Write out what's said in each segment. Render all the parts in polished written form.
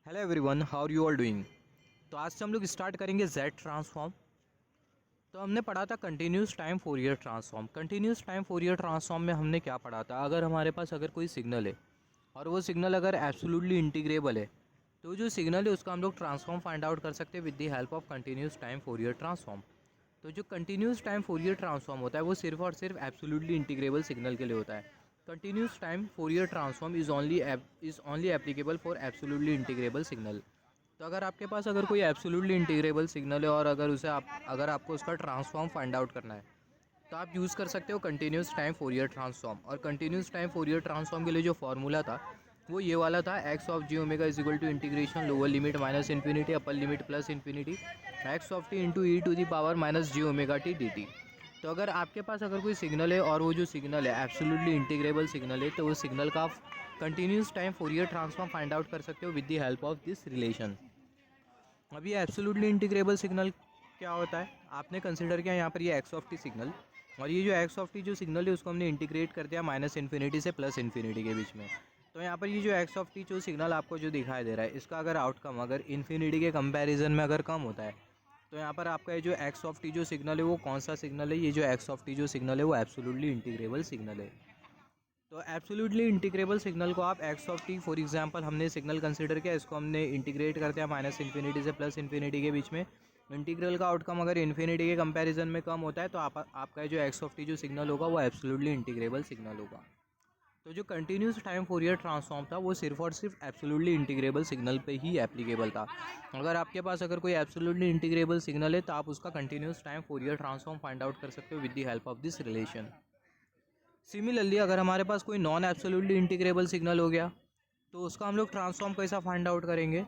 Hello everyone, how are you all doing. तो आज से हम लोग स्टार्ट करेंगे जेड ट्रांसफॉर्म। तो हमने पढ़ा था continuous time Fourier transform. Continuous time Fourier transform में हमने क्या पढ़ा था, अगर हमारे पास अगर कोई सिग्नल है और वो सिग्नल अगर एब्सोल्युटली इंटीग्रेबल है तो जो सिग्नल है उसका हम लोग ट्रांसफॉर्म फाइंड आउट कर सकते हैं with the help of continuous time Fourier transform. तो जो कंटिन्यूस टाइम फोरियर ट्रांसफॉर्म होता है वो सिर्फ और सिर्फ एब्सोल्युटली इंटीग्रेबल सिग्नल के लिए होता है। Continuous time Fourier transform is only applicable for absolutely integrable signal. तो अगर आपके पास अगर कोई एब्सोल्युटली इंटीग्रेबल सिग्नल है और अगर आपको उसका ट्रांसफॉर्म फाइंड आउट करना है तो आप यूज़ कर सकते हो कंटिन्यूस टाइम फोरियर ट्रांसफॉर्म। और कंटिन्यूस टाइम फोरियर ट्रांसफॉर्म के लिए जो फॉर्मूला था वो ये वाला था, x of j omega is equal to integration lower limit minus infinity upper limit plus infinity x of t into e to the power minus ji omega t d t. तो अगर आपके पास अगर कोई सिग्नल है और वो जो signal है एब्सोल्युटली इंटीग्रेबल सिग्नल है तो वो सिग्नल का continuous time Fourier transform find out कर सकते हो with the help of this relation. अब ये एब्सोल्युटली इंटीग्रेबल सिग्नल क्या होता है, आपने कंसिडर किया यहाँ पर ये एक्स ऑफ टी सिग्नल, और ये जो एक्स ऑफ टी जो सिग्नल है उसको हमने इंटीग्रेट कर दिया माइनस इन्फिनिटी से प्लस इन्फिनिटी के बीच में। तो यहाँ पर ये जो एक्स ऑफ टी जो सिग्नल आपको जो दिखाई दे रहा है इसका अगर आउटकम अगर इन्फिनिटी के कंपैरिजन में अगर कम होता है तो यहाँ पर आपका ये जो एक्स ऑफ टी जो सिग्नल है वो कौन सा सिग्नल है, ये जो एक्स ऑफ टी जो सिग्नल है वो एब्सोल्युटली इंटीग्रेबल सिग्नल है। तो एब्सोल्युटली इंटीग्रेबल सिग्नल को आप x of T for example हमने सिग्नल कंसीडर किया, इसको हमने इंटीग्रेट करते हैं माइनस इन्फिनिटी से प्लस इन्फिनिटी के बीच में। इंटीग्रल का आउटकम अगर इन्फिनिटी के कंपैरिजन में कम होता है तो आपका जो एक्स ऑफ टी जो सिग्नल होगा वो एब्सोल्युटली इंटीग्रेबल सिग्नल होगा। तो जो कंटिन्यूस टाइम फोरियर ट्रांसफॉर्म था वो सिर्फ और सिर्फ एब्सोल्युटली इंटीग्रेबल सिग्नल पे ही एप्लीकेबल था। अगर आपके पास अगर कोई एब्सोल्युटली इंटीग्रेबल सिग्नल है तो आप उसका continuous time Fourier transform find out कर सकते हो with the help of this relation. Similarly अगर हमारे पास कोई नॉन एब्सोल्युटली इंटीग्रेबल सिग्नल हो गया तो उसका हम लोग ट्रांसफॉर्म कैसा फाइंड आउट करेंगे,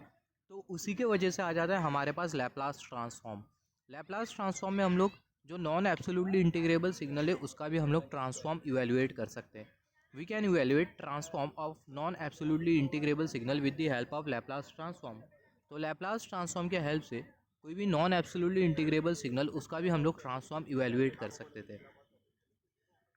तो उसी के वजह से आ जाता है हमारे पास लैप्लास ट्रांसफॉर्म। लैप्लास ट्रांसफॉर्म में हम लोग जो नॉन एब्सोल्युटली इंटीग्रेबल सिग्नल है उसका भी हम लोग ट्रांसफॉर्म इवेल्युएट कर सकते हैं। We can evaluate transform of non absolutely integrable signal with the help of Laplace transform. तो लैप्लास ट्रांसफॉर्म के हेल्प से कोई भी नॉन एब्सोल्युटली इंटीग्रेबल सिग्नल उसका भी हम लोग ट्रांसफॉर्म इवेल्युएट कर सकते थे।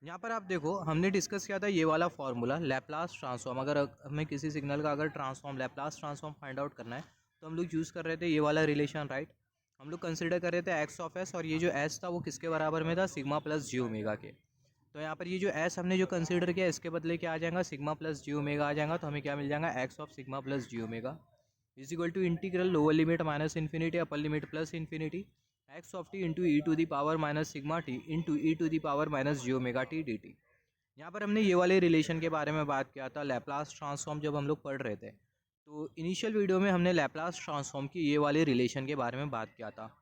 यहाँ पर आप देखो हमने डिस्कस किया था ये वाला फार्मूला लैप्लास ट्रांसफॉर्म। अगर हमें किसी सिग्नल का अगर transform Laplace transform find out करना है तो हम लोग यूज़ कर रहे थे ये वाला रिलेशन, राइट। हम लोग कंसिडर कर रहे थे एक्स ऑफ एस, और ये जो एस था वो किसके बराबर में था, सिग्मा प्लस जी ओमेगा के। तो यहाँ पर ये जो एस हमने जो कंसिडर किया इसके बदले क्या आ जाएगा, सिग्मा प्लस जी ओमेगा आ जाएगा। तो हमें क्या मिल जाएगा, x of sigma plus j omega is equal to integral lower limit minus infinity upper limit plus infinity x of t into e to the power minus sigma t into e to the power minus ji omega t d t. यहाँ पर हमने ये वाले relation के बारे में बात किया था लैप्लास ट्रांसफॉर्म जब हम लोग पढ़ रहे थे। तो इनिशियल वीडियो में हमने लैप्लास ट्रांसफॉर्म की ये वाले रिलेशन के बारे में बात किया था।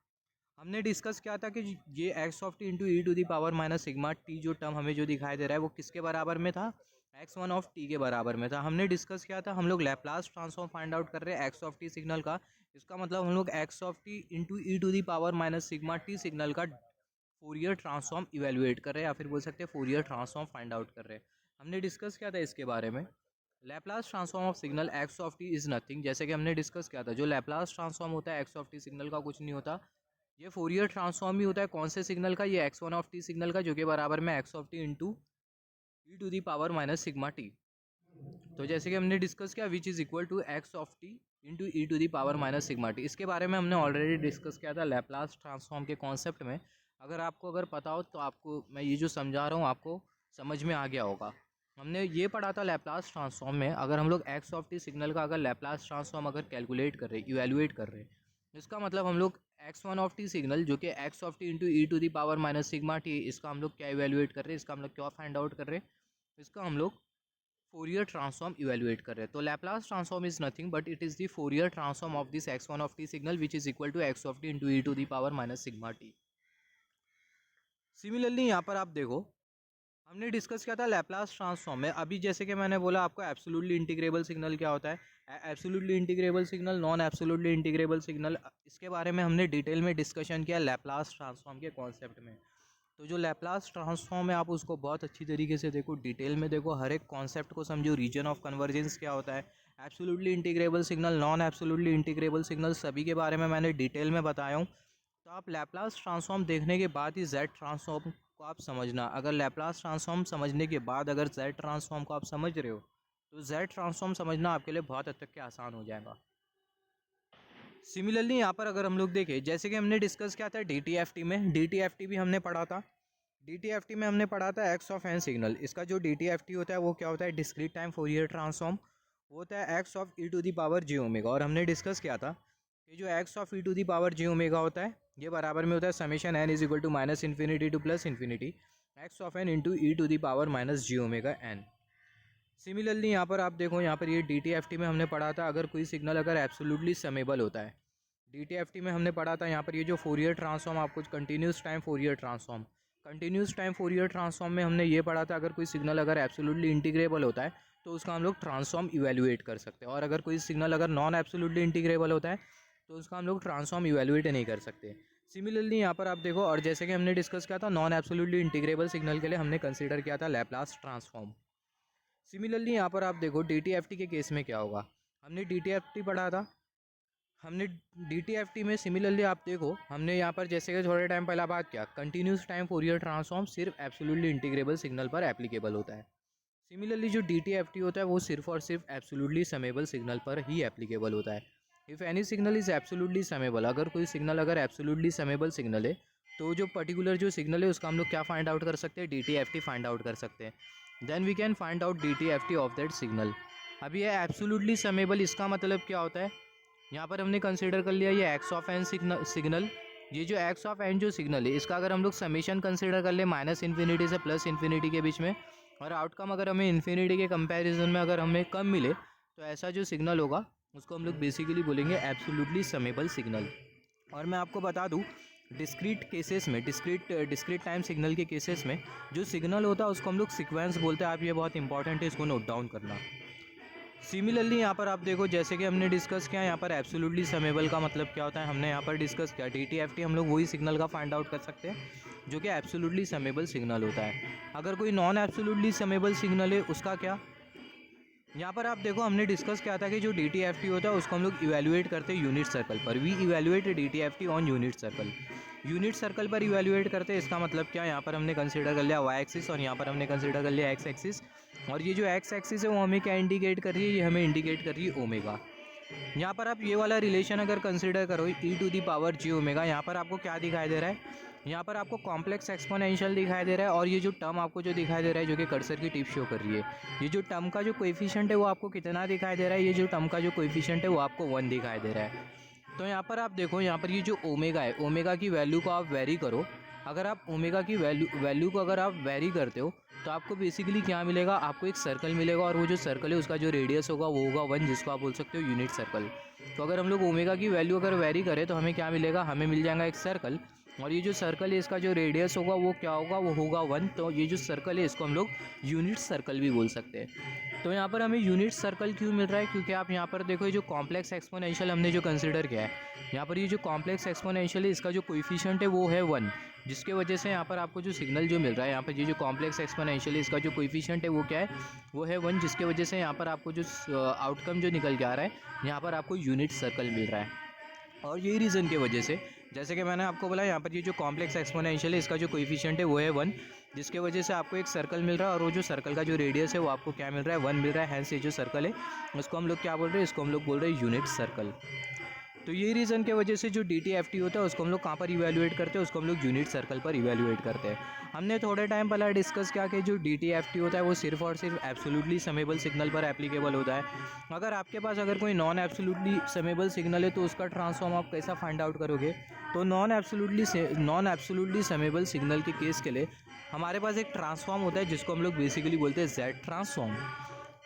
हमने डिस्कस किया था कि ये x of t into e to the power minus sigma t जो टर्म हमें जो दिखाई दे रहा है वो किसके बराबर में था, एक्स वन ऑफ टी के बराबर में था। हमने डिस्कस किया था हम लोग लैप्लास ट्रांसफॉर्म फाइंड आउट कर रहे हैं एक्स ऑफ टी सिग्नल का। इसका मतलब हम लोग x of t into e to the power minus sigma t signal का फोरियर ट्रांसफॉर्म इवेल्युएट कर रहे हैं या फिर बोल सकते हैं फोरियर ट्रांसफॉर्म फाइंड आउट कर रहे हैं। हमने डिस्कस किया था इसके बारे में। Laplace transform of signal x of T is nothing, जैसे कि हमने डिस्कस किया था जो लैप्लास ट्रांसफॉर्म होता है एक्स ऑफ टी सिग्नल का कुछ नहीं होता, ये फोरियर ट्रांसफॉर्म ही होता है कौन से सिग्नल का, ये x one of t signal का जो कि बराबर में x of t into e to the power minus sigma t. तो जैसे कि हमने डिस्कस किया which is equal to x of t into e to the power minus sigma t. इसके बारे में हमने ऑलरेडी डिस्कस किया था लैप्लास ट्रांसफॉर्म के कॉन्सेप्ट में। अगर आपको अगर पता हो तो आपको मैं ये जो समझा रहा हूँ आपको समझ में आ गया होगा। हमने ये पढ़ा था लैप्लास ट्रांसफॉर्म में अगर हम लोग एक्स ऑफ टी सिग्नल का अगर लैप्लास ट्रांसफॉर्म अगर कैलकुलेट कर रहे इवेल्युएट कर रहे इसका मतलब हम लोग x one of t signal जो कि x of t into e to the power minus sigma t, इसका हम लोग क्या इवेल्युएट कर रहे हैं, इसका हम लोग क्या फाइंड आउट कर रहे हैं, इसका हम लोग फोरियर ट्रांसफॉर्म इवेल्युएट कर रहे हैं। तो Laplace transform is nothing but it is the Fourier transform of this x one of t signal which is equal to x of t into e to the power minus sigma t. Similarly यहाँ पर आप देखो हमने discuss किया था Laplace transform में। अभी जैसे कि मैंने बोला आपको एब्सोल्युटली इंटीग्रेबल सिग्नल क्या होता है, absolutely integrable signal, non absolutely integrable signal, इसके बारे में हमने डिटेल में डिस्कशन किया लैप्लास ट्रांसफॉर्म के कॉन्सेप्ट में। तो जो लैप्लास ट्रांसफॉर्म है आप उसको बहुत अच्छी तरीके से देखो, डिटेल में देखो, हर एक कॉन्सेप्ट को समझो, रीजन ऑफ कन्वर्जेंस क्या होता है, absolutely integrable signal, non absolutely integrable signal, सभी के बारे में मैंने डिटेल में बताया हूँ। तो आप लैप्लास ट्रांसफॉर्म देखने के बाद ही जेड ट्रांसफॉर्म को आप समझना। अगर लैप्लास ट्रांसफॉर्म समझने के बाद अगर जेड ट्रांसफॉर्म को आप समझ रहे हो तो जेड ट्रांसफॉर्म समझना आपके लिए बहुत हद तक के आसान हो जाएगा। सिमिलरली यहाँ पर अगर हम लोग देखें, जैसे कि हमने डिस्कस किया था DTFT में, DTFT भी हमने पढ़ा था। DTFT में हमने पढ़ा था एक्स ऑफ एन सिग्नल। इसका जो DTFT होता है वो क्या होता है, डिस्क्रीट टाइम फोरियर ट्रांसफॉर्म होता है x of e to the power j omega. और हमने डिस्कस किया था कि जो x of e to the power j omega होता है ये बराबर में होता है summation n is equal to minus infinity to plus infinity x of n into e to the power minus j omega n. Similarly यहाँ पर आप देखो, यहाँ पर ये DTFT में हमने पढ़ा था अगर कोई सिग्नल अगर एब्सोल्युटली समेबल होता है। DTFT में हमने पढ़ा था यहाँ पर ये जो फोरियर ट्रांसफॉर्म आपको continuous time Fourier transform, continuous time Fourier transform में हमने ये पढ़ा था अगर कोई सिग्नल अगर एब्सोल्युटली इंटीग्रेबल होता है तो उसका हम लोग ट्रांसफॉर्म इवैल्यूएट कर सकते हैं, और अगर कोई सिग्नल अगर नॉन एब्सोल्युटली इंटीग्रेबल होता है तो उसका हम लोग ट्रांसफॉर्म इवैल्यूएट नहीं कर सकते। सिमिलरली यहाँ पर आप देखो, और जैसे कि हमने डिस्कस किया था नॉन एब्सोल्युटली इंटीग्रेबल सिग्नल के लिए हमने कंसिडर किया था लैप्लास ट्रांसफॉर्म। सिमिलरली यहाँ पर आप देखो DTFT के केस में क्या होगा, हमने DTFT पढ़ा था। हमने DTFT में सिमिलरली आप देखो, हमने यहाँ पर जैसे कि थोड़े टाइम पहला बात किया कंटिन्यूस टाइम फोरियर ट्रांसफॉर्म सिर्फ एब्सोल्युटली इंटीग्रेबल सिग्नल पर एप्लीकेबल होता है। सिमिलरली जो DTFT होता है वो सिर्फ और सिर्फ एब्सोल्युटली समेबल सिग्नल पर ही एप्लीकेबल होता है। If any signal is absolutely summable, अगर कोई सिग्नल अगर एब्सोल्युटली समेबल सिग्नल है तो जो पर्टिकुलर जो सिग्नल है उसका हम लोग क्या फाइंड आउट कर सकते हैं, DTFT फाइंड आउट कर सकते हैं। Then we can find out DTFT of that signal. अब ये एब्सोल्युटली समेबल, इसका मतलब क्या होता है, यहाँ पर हमने कंसिडर कर लिया ये एक्स ऑफ एन सिग्नल। ये जो एक्स ऑफ एन जो सिग्नल है इसका अगर हम लोग समेशन कंसिडर कर ले माइनस इन्फिनिटी से प्लस इन्फिनिटी के बीच में, और आउटकम अगर हमें इन्फिनिटी के कंपैरिजन में अगर हमें कम मिले तो ऐसा जो सिग्नल होगा उसको हम लोग बेसिकली बोलेंगे एब्सोल्युटली समेबल सिग्नल। और मैं आपको बता दूं डिस्क्रीट केसेस में, डिस्क्रीट टाइम सिग्नल के केसेस में जो सिग्नल होता है उसको हम लोग सीक्वेंस बोलते हैं। आप ये बहुत इंपॉर्टेंट है, इसको नोट डाउन करना। सिमिलरली यहाँ पर आप देखो, जैसे कि हमने डिस्कस किया यहाँ पर एब्सोल्युटली समेबल का मतलब क्या होता है, हमने यहाँ पर डिस्कस किया DTFT हम लोग वही सिग्नल का फाइंड आउट कर सकते हैं जो कि एब्सोल्युटली समेबल सिग्नल होता है। अगर कोई नॉन एब्सोल्युटली समेबल सिग्नल है उसका क्या, यहाँ पर आप देखो हमने डिस्कस किया था कि जो DTFT होता है उसको हम लोग इवैल्यूएट करते हैं यूनिट सर्कल पर। We evaluate DTFT on unit circle, unit circle पर इवैल्यूएट करते हैं। इसका मतलब क्या, यहाँ पर हमने कंसीडर कर लिया वाई एक्सिस और यहाँ पर हमने कंसीडर कर लिया एक्स एक्सिस, और ये जो एक्स एक्सिस है वो हमें क्या इंडिकेट कर रही है, ये हमें इंडिकेट कर रही है ओमेगा। यहाँ पर आप ये वाला रिलेशन अगर कंसीडर करो e to the power j omega, यहाँ पर आपको क्या दिखाई दे रहा है, यहाँ पर आपको कॉम्प्लेक्स एक्सपोनेंशियल दिखाई दे रहा है, और ये जो टर्म आपको जो दिखाई दे रहा है जो कि कर्सर की टिप शो कर रही है, ये जो टर्म का जो कोएफिशिएंट है वो आपको कितना दिखाई दे रहा है, ये जो टर्म का जो कोएफिशिएंट है वो आपको 1 दिखाई दे रहा है। तो यहाँ पर आप देखो, यहाँ पर ये जो ओमेगा है, ओमेगा की वैल्यू को आप वेरी करो। अगर आप ओमेगा की वैल्यू को अगर आप वेरी करते हो तो आपको बेसिकली क्या मिलेगा, आपको एक सर्कल मिलेगा, और वो जो सर्कल है उसका जो रेडियस होगा वो होगा 1, जिसको आप बोल सकते हो यूनिट सर्कल। तो अगर हम लोग ओमेगा की वैल्यू अगर वेरी करें तो हमें क्या मिलेगा, हमें मिल जाएगा एक सर्कल, और ये जो सर्कल है इसका जो रेडियस होगा वो क्या होगा, वो होगा 1। तो ये जो सर्कल है इसको हम लोग यूनिट सर्कल भी बोल सकते हैं। तो यहाँ पर हमें यूनिट सर्कल क्यों मिल रहा है, क्योंकि आप यहाँ पर देखो ये जो कॉम्प्लेक्स एक्सपोनेंशियल हमने जो कंसिडर किया है, यहाँ पर ये जो कॉम्प्लेक्स एक्सपोनेंशियल है इसका जो कोएफिशिएंट है वो है 1, जिसके वजह से यहाँ पर आपको जो सिग्नल जो मिल रहा है, यहाँ पर ये जो कॉम्प्लेक्स एक्सपोनेंशियल है इसका जो कोएफिशिएंट है वो क्या है, वो है 1, जिसके वजह से यहाँ पर आपको जो आउटकम जो निकल के आ रहा है यहाँ पर आपको यूनिट सर्कल मिल रहा है। और यही रीज़न की वजह से, जैसे कि मैंने आपको बोला, यहाँ पर ये जो कॉम्प्लेक्स एक्सपोनेंशियल है इसका जो कोएफिशिएंट है वो है 1, जिसके वजह से आपको एक सर्कल मिल रहा है, और वो जो सर्कल का जो रेडियस है वो आपको क्या मिल रहा है, 1 मिल रहा है। हैंस ये जो सर्कल है उसको हम लोग क्या बोल रहे हैं, इसको हम लोग बोल रहे हैं यूनिट सर्कल। तो यही रीज़न की वजह से जो DTFT होता है उसको हम लोग कहाँ पर इवैल्यूएट करते हैं, उसको हम लोग यूनिट सर्कल पर इवैल्यूएट करते हैं। हमने थोड़े टाइम पहले डिस्कस किया कि जो DTFT होता है वो सिर्फ और सिर्फ एब्सोल्युटली समेबल सिग्नल पर एप्लीकेबल होता है। अगर आपके पास अगर कोई नॉन एब्सोल्युटली समेबल सिग्नल है तो उसका ट्रांसफॉर्म आप कैसा फाइंड आउट करोगे, तो नॉन एब्सोल्युटली समेबल सिग्नल के केस के लिए हमारे पास एक ट्रांसफॉर्म होता है जिसको हम लोग बेसिकली बोलते हैं Z ट्रांसफॉर्म।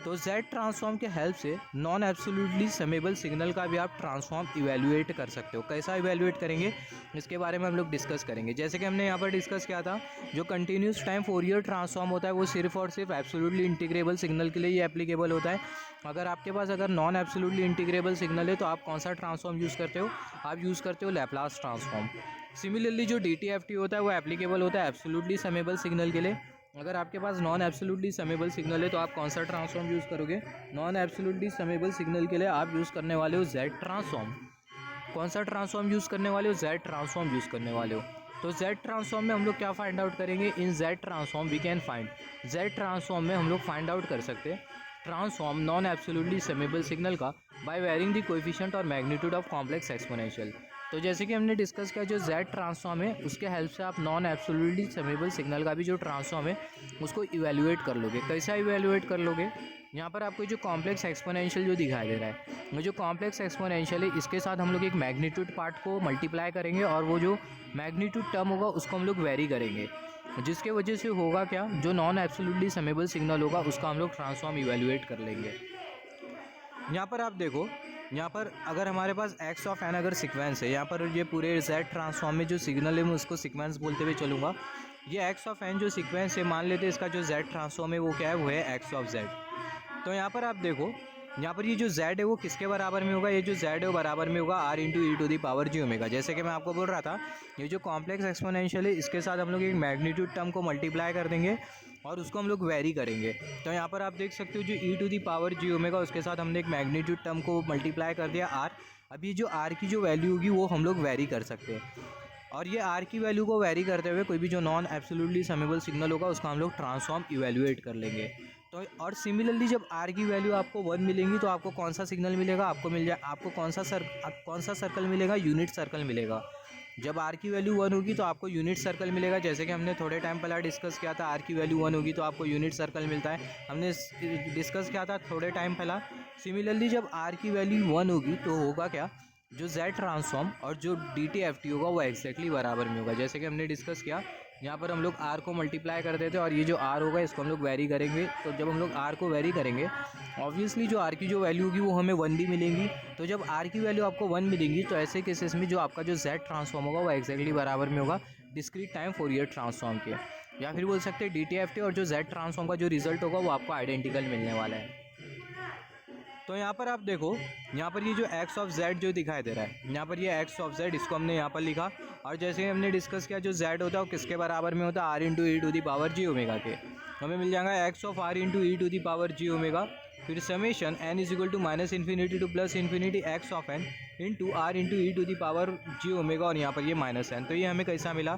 तो Z ट्रांसफॉर्म के हेल्प से नॉन एब्सोल्युटली समेबल सिग्नल का भी आप ट्रांसफॉर्म इवैल्यूएट कर सकते हो। कैसा इवैल्यूएट करेंगे इसके बारे में हम लोग डिस्कस करेंगे। जैसे कि हमने यहाँ पर डिस्कस किया था, जो कंटिन्यूस टाइम फोरियर ट्रांसफॉर्म होता है वो सिर्फ और सिर्फ एब्सोल्युटली इंटीग्रेबल सिग्नल के लिए ही एप्लीकेबल होता है। अगर आपके पास अगर नॉन एब्सोल्युटली इंटीग्रेबल सिग्नल है तो आप कौन सा ट्रांसफॉर्म यूज़ करते हो, आप यूज़ करते हो लैप्लास ट्रांसफॉर्म। सिमिलरली जो DTFT होता है वो एप्लीकेबल होता है एब्सोल्युटली समेबल सिग्नल के लिए। अगर आपके पास नॉन एब्सोल्युटली समेबल सिग्नल है तो आप कौन सा ट्रांसफॉर्म यूज़ करोगे, नॉन एब्सोल्युटली समेबल सिग्नल के लिए आप यूज़ करने वाले हो Z ट्रांसफॉर्म। कौन सा ट्रांसफॉर्म यूज़ करने वाले हो, Z ट्रांसफॉर्म यूज़ करने वाले हो। तो Z ट्रांसफॉर्म में हम लोग क्या फाइंड आउट करेंगे, in Z transform we can find, Z transform में हम लोग फाइंड आउट कर सकते हैं transform non absolutely summable signal का बाय वेरिंग द कोएफिशिएंट और मैग्नीट्यूड ऑफ कॉम्प्लेक्स एक्सपोनेंशियल। तो जैसे कि हमने डिस्कस किया, जो Z ट्रांसफॉर्म है उसके हेल्प से आप नॉन एब्सोल्युटली समेबल सिग्नल का भी जो ट्रांसफॉर्म है उसको इवेल्युएट कर लोगे। कैसा इवेल्युएट कर लोगे? यहाँ पर आपको जो कॉम्प्लेक्स एक्सपोनेंशियल जो दिखाई दे रहा है, वो जो कॉम्प्लेक्स एक्सपोनेंशियल है इसके साथ हम लोग एक मैग्नीट्यूड पार्ट को मल्टीप्लाई करेंगे और वो जो मैग्नीट्यूड टर्म होगा उसको हम लोग वेरी करेंगे, जिसके वजह से होगा क्या, जो नॉन एब्सोल्युटली समेबल सिग्नल होगा उसका हम लोग ट्रांसफॉर्म इवेल्युएट कर लेंगे। यहाँ पर आप देखो, यहाँ पर अगर हमारे पास एक्स ऑफ एन अगर सीक्वेंस है, यहाँ पर ये पूरे Z ट्रांसफॉर्म में जो सिग्नल है मैं उसको सीक्वेंस बोलते हुए चलूँगा। ये एक्स ऑफ एन जो सीक्वेंस है, मान लेते हैं इसका जो Z ट्रांसफॉर्म है वो क्या है, वो है एक्स ऑफ Z। तो यहाँ पर आप देखो, यहाँ पर ये जो Z है वो किसके बराबर में होगा, ये जो Z है वो बराबर में होगा R into e to the power ji omega. जैसे कि मैं आपको बोल रहा था, ये जो कॉम्प्लेक्स एक्सपोनेंशियल है इसके साथ हम लोग एक मैग्नीट्यूड टर्म को मल्टीप्लाई कर देंगे और उसको हम लोग वेरी करेंगे। तो यहाँ पर आप देख सकते हो, जो e to the power ji omega उसके साथ हमने एक मैग्नीट्यूड टर्म को मल्टीप्लाई कर दिया R। अभी जो R की जो वैल्यू होगी वो हम लोग वेरी कर सकते हैं, और ये R की वैल्यू को वेरी करते हुए कोई भी जो नॉन एब्सोल्युटली समेबल सिग्नल होगा उसका हम लोग ट्रांसफॉर्म इवेल्युएट कर लेंगे। तो और सिमिलरली जब R की वैल्यू आपको 1 मिलेंगी तो आपको कौन सा सिग्नल मिलेगा, आपको कौन सा सर्कल मिलेगा, यूनिट सर्कल मिलेगा। जब R की वैल्यू 1 होगी तो आपको यूनिट सर्कल मिलेगा। जैसे कि हमने थोड़े टाइम पहले डिस्कस किया था, R की वैल्यू 1 होगी तो आपको यूनिट सर्कल मिलता है, हमने डिस्कस किया था थोड़े टाइम पहले। सिमिलरली जब R की वैल्यू 1 होगी तो होगा क्या, जो Z ट्रांसफॉर्म और जो DTFT होगा वो एक्जैक्टली बराबर में होगा। जैसे कि हमने डिस्कस किया, यहाँ पर हम लोग R को मल्टीप्लाई कर देते हैं और ये जो R होगा इसको हम लोग वेरी करेंगे। तो जब हम लोग R को वेरी करेंगे, ऑब्वियसली जो R की जो वैल्यू होगी वो हमें 1 भी मिलेंगी। तो जब R की वैल्यू आपको 1 मिलेंगी तो ऐसे केसेस में जो आपका जो Z ट्रांसफॉर्म होगा वो एक्जैक्टली बराबर में होगा डिस्क्रीट टाइम फोरियर ट्रांसफॉर्म के, या फिर बोल सकते हैं DTFT। और जो Z ट्रांसफॉर्म का जो रिजल्ट होगा वो आपको आइडेंटिकल मिलने वाला है। तो यहाँ पर आप देखो, यहाँ पर ये जो एक्स ऑफ Z जो दिखाई दे रहा है, यहाँ पर ये एक्स ऑफ Z इसको हमने यहाँ पर लिखा। और जैसे हमने डिस्कस किया, जो Z होता है वो किसके बराबर में होता है, R into e to the power ji omega के। हमें मिल जाएगा x of R into e to the power ji omega, फिर summation n is equal to minus infinity to plus infinity x of n into R into e to the power ji omega, और यहाँ पर ये minus n। तो ये हमें कैसा मिला,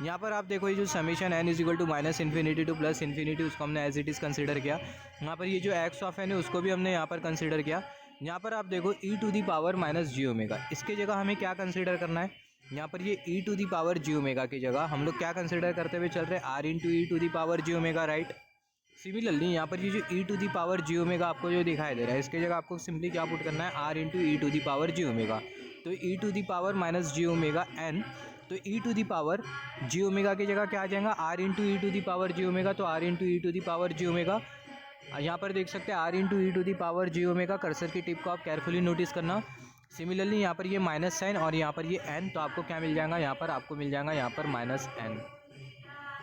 यहाँ पर आप देखो, ये जो summation n is equal to minus infinity to plus infinity उसको हमने एज इट इज़ कंसिडर किया। यहाँ पर ये जो एक्स ऑफ n है उसको भी हमने यहाँ पर कंसिडर किया। यहाँ पर आप देखो e to the power minus ji omega, इसके जगह हमें क्या कंसिडर करना है, यहाँ पर ये e to the power ji omega की जगह हम लोग क्या कंसिडर करते हुए चल रहे हैं, R into e to the power ji omega, right. Similarly यहाँ पर ये जो e to the power ji omega आपको जो दिखाई दे रहा है, इसके जगह आपको सिंपली क्या पुट करना है, are into e to the power ji omega. तो e to the power minus ji omega n, तो e to the power ji omega की जगह क्या आ जाएगा, R into e to the power ji omega. तो R into e to the power ji omega, यहाँ पर देख सकते हैं R into e to the power ji omega. Cursor की टिप को आप केयरफुली नोटिस करना। सिमिलरली यहाँ पर ये माइनस साइन और यहाँ पर ये एन, तो आपको क्या मिल जाएगा, यहाँ पर आपको मिल जाएगा यहाँ पर माइनस एन।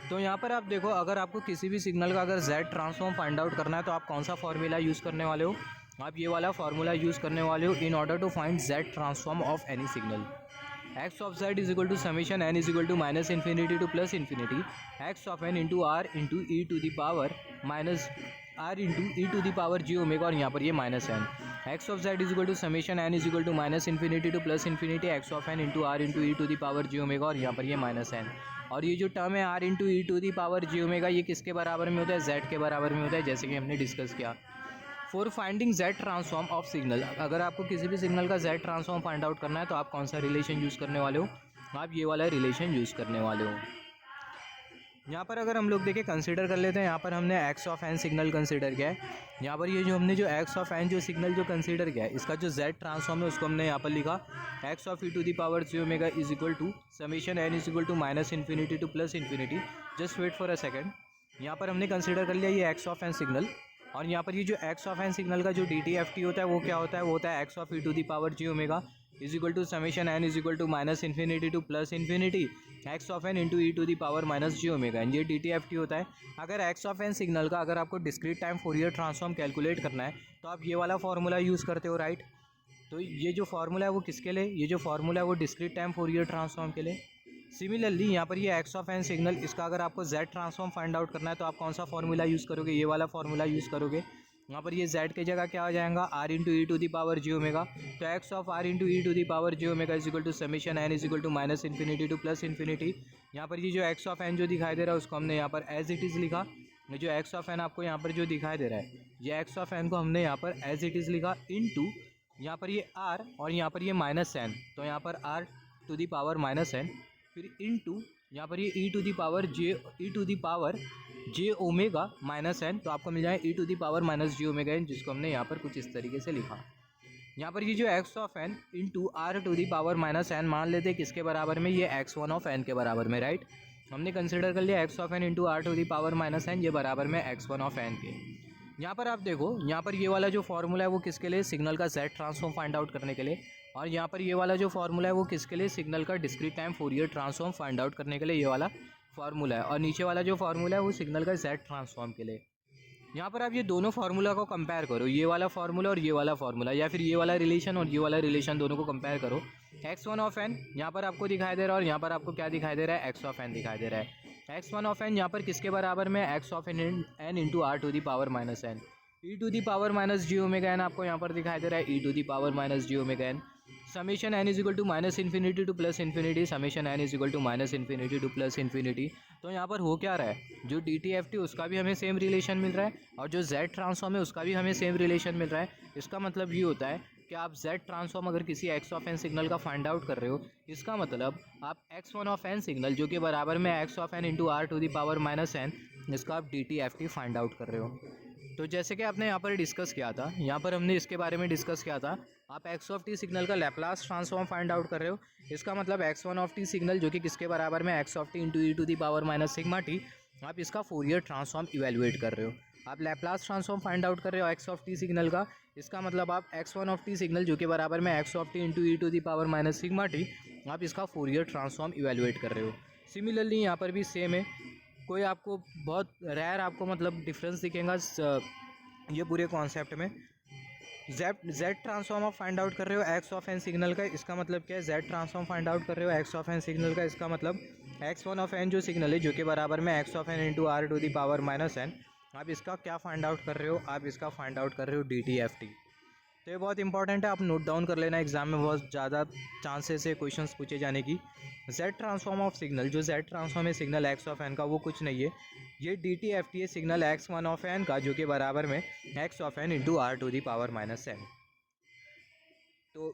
तो यहाँ पर आप देखो, अगर आपको किसी भी सिग्नल का अगर Z ट्रांसफॉर्म फाइंड आउट करना है तो आप कौन सा फॉर्मूला यूज़ करने वाले हो, आप ये वाला फार्मूला यूज़ करने वाले हो in order to find Z transform of any signal. X of Z is equal to summation n is equal to minus infinity to plus infinity x of n into r into e to the power minus r into e to the power ji omega, और यहाँ पर ये minus n. X of Z is equal to summation n is equal to minus infinity to plus infinity x of n into r into e to the power ji omega, और यहाँ पर ये minus n. और ये जो term है are into e to the power ji omega, ये किसके बराबर में होता है, Z के बराबर में होता है, जैसे कि हमने डिस्कस किया। For finding Z transform of signal, अगर आपको किसी भी सिग्नल का Z ट्रांसफॉर्म फाइंड आउट करना है तो आप कौन सा रिलेशन यूज़ करने वाले हो, आप ये वाला रिलेशन यूज़ करने वाले हो। यहाँ पर अगर हम लोग देखें, कंसीडर कर लेते हैं, यहाँ पर हमने x of n signal consider किया है। यहाँ पर ये जो हमने जो एक्स ऑफ एन जो सिग्नल जो कंसीडर किया है, इसका जो Z ट्रांसफॉर्म है उसको हमने यहाँ पर लिखा x of e to the power ji omega is equal to summation n is equal to minus infinity to plus infinity. Just wait for a second, यहाँ पर हमने कंसीडर कर लिया ये एक्स ऑफ एन सिग्नल, और यहाँ पर ये जो एक्स ऑफ एन सिग्नल का जो DTFT होता है वो क्या होता है, वो होता है x of e to the power ji omega is equal to summation n is equal to minus infinity to plus infinity x of n into e to the power minus ji omega, and ये DTFT होता है। अगर x of n signal का अगर आपको discrete time Fourier transform calculate करना है तो आप ये वाला फार्मूला यूज़ करते हो, राइट। तो ये जो फार्मूला है वो किसके लिए, ये जो फार्मूला है वो डिस्क्रीट टाइम फोरियर ट्रांसफॉर्म के लिए। सिमिलरली यहाँ पर ये एक्स ऑफ एन सिग्नल, इसका अगर आपको Z ट्रांसफॉर्म फाइंड आउट करना है तो आप कौन सा फार्मूला यूज़ करोगे, ये वाला फार्मूला यूज़ करोगे। यहाँ पर ये Z की जगह क्या आ जाएगा, R into e to the power ji omega. तो x of R into e to the power ji omega is equal to summation n is equal to minus infinity to plus infinity. यहाँ पर ये जो x of n जो दिखाई दे रहा है उसको हमने यहाँ पर एज इट इज़ लिखा ये जो एक्स ऑफ एन आपको यहाँ पर जो दिखाई दे रहा है, ये एक्स ऑफ एन को हमने यहाँ पर एज इट इज़ लिखा इनटू यहाँ पर ये आर और यहाँ पर ये माइनस एन, तो यहाँ पर R to the power minus n, फिर इनटू यहाँ पर ये e to the power j omega minus n, तो आपको मिल जाए e to the power minus j omega n, जिसको हमने यहाँ पर कुछ इस तरीके से लिखा। यहाँ पर ये जो x of n into are to the power minus n मान लेते हैं किसके बराबर में, ये एक्स वन ऑफ एन के बराबर में, राइट। हमने कंसिडर कर लिया x of n into are to the power minus n, ये बराबर में एक्स वन ऑफ एन के। यहाँ पर आप देखो, यहाँ पर ये वाला जो फॉर्मूला है वो किसके लिए, सिग्नल का जेड ट्रांसफॉर्म फाइंड आउट करने के लिए, और यहाँ पर ये वाला जो फॉर्मूला है वो किसके लिए, सिग्नल का discrete time Fourier transform find out करने के लिए ये वाला फार्मूला है, और नीचे वाला जो फार्मूला है वो सिग्नल का जेड ट्रांसफॉर्म के लिए। यहाँ पर आप ये दोनों फार्मूला को कंपेयर करो, ये वाला फार्मूला और ये वाला फार्मूला, या फिर ये वाला रिलेशन और ये वाला रिलेशन, दोनों को कंपेयर करो। एक्स वन ऑफ एन यहाँ पर आपको दिखाई दे रहा है और यहाँ पर आपको क्या दिखाई दे रहा है, एक्स ऑफ एन दिखाई दे रहा है। एक्स वन ऑफ एन यहाँ पर किसके बराबर में, x of n into are to the power minus n, e to the power minus ji omega n आपको यहाँ पर दिखाई दे रहा है, e to the power minus ji omega n. Summation n is equal to minus infinity to plus infinity, summation n is equal to minus infinity to plus infinity. तो यहाँ पर हो क्या रहा है, जो डी टी एफ टी उसका भी हमें सेम रिलेशन मिल रहा है और जो जेड ट्रांसफॉर्म है उसका भी हमें सेम रिलेशन मिल रहा है। इसका मतलब ये होता है कि आप जेड ट्रांसफॉर्म अगर किसी एक्स ऑफ एन सिग्नल का फाइंड आउट कर रहे हो, इसका मतलब आप x one of n signal जो कि बराबर में x of n into are to the power minus n, इसका आप D T F T find out कर रहे हो। तो जैसे कि आपने यहाँ पर डिस्कस किया था, यहाँ पर हमने इसके बारे में डिस्कस किया था, आप एक्स ऑफ टी सिग्नल का लैप्लास ट्रांसफॉर्म फाइंड आउट कर रहे हो, इसका मतलब x one of t signal जो कि किसके बराबर में, x of t into e to the power minus sigma t, आप इसका फोरियर ट्रांसफॉर्म इवेलुएट कर रहे हो। आप लैप्लास ट्रांसफॉर्म फाइंड आउट कर रहे हो एक्स ऑफ टी सिग्नल का, इसका मतलब आप x one of t signal जो कि बराबर में x of t into e to the power minus sigma t, आप इसका फोरियर ट्रांसफॉर्म इवेलुएट कर रहे हो। सिमिलरली यहाँ पर भी सेम है, कोई आपको बहुत रेयर आपको मतलब डिफरेंस दिखेगा ये पूरे कॉन्सेप्ट में। जेड ट्रांसफॉर्म आप फाइंड आउट कर रहे हो एक्स ऑफ एन सिग्नल का, इसका मतलब क्या है, जेड ट्रांसफॉर्म फाइंड आउट कर रहे हो एक्स ऑफ एन सिग्नल का, इसका मतलब एक्स वन ऑफ एन जो सिग्नल है जो कि बराबर में x of n into are to the power minus n, आप इसका क्या फाइंड आउट कर रहे हो, आप इसका फाइंड आउट कर रहे हो डी टी एफ टी। तो ये बहुत इंपॉर्टेंट है, आप नोट डाउन कर लेना, एग्जाम में बहुत ज़्यादा चांसेस है क्वेश्चंस पूछे जाने की। जेड ट्रांसफॉर्म ऑफ सिग्नल, जो जेड ट्रांसफॉर्म है सिग्नल एक्स ऑफ एन का, वो कुछ नहीं है, ये डी टी एफ टी है signal x one of n का जो कि बराबर में x of n into are to the power minus n. तो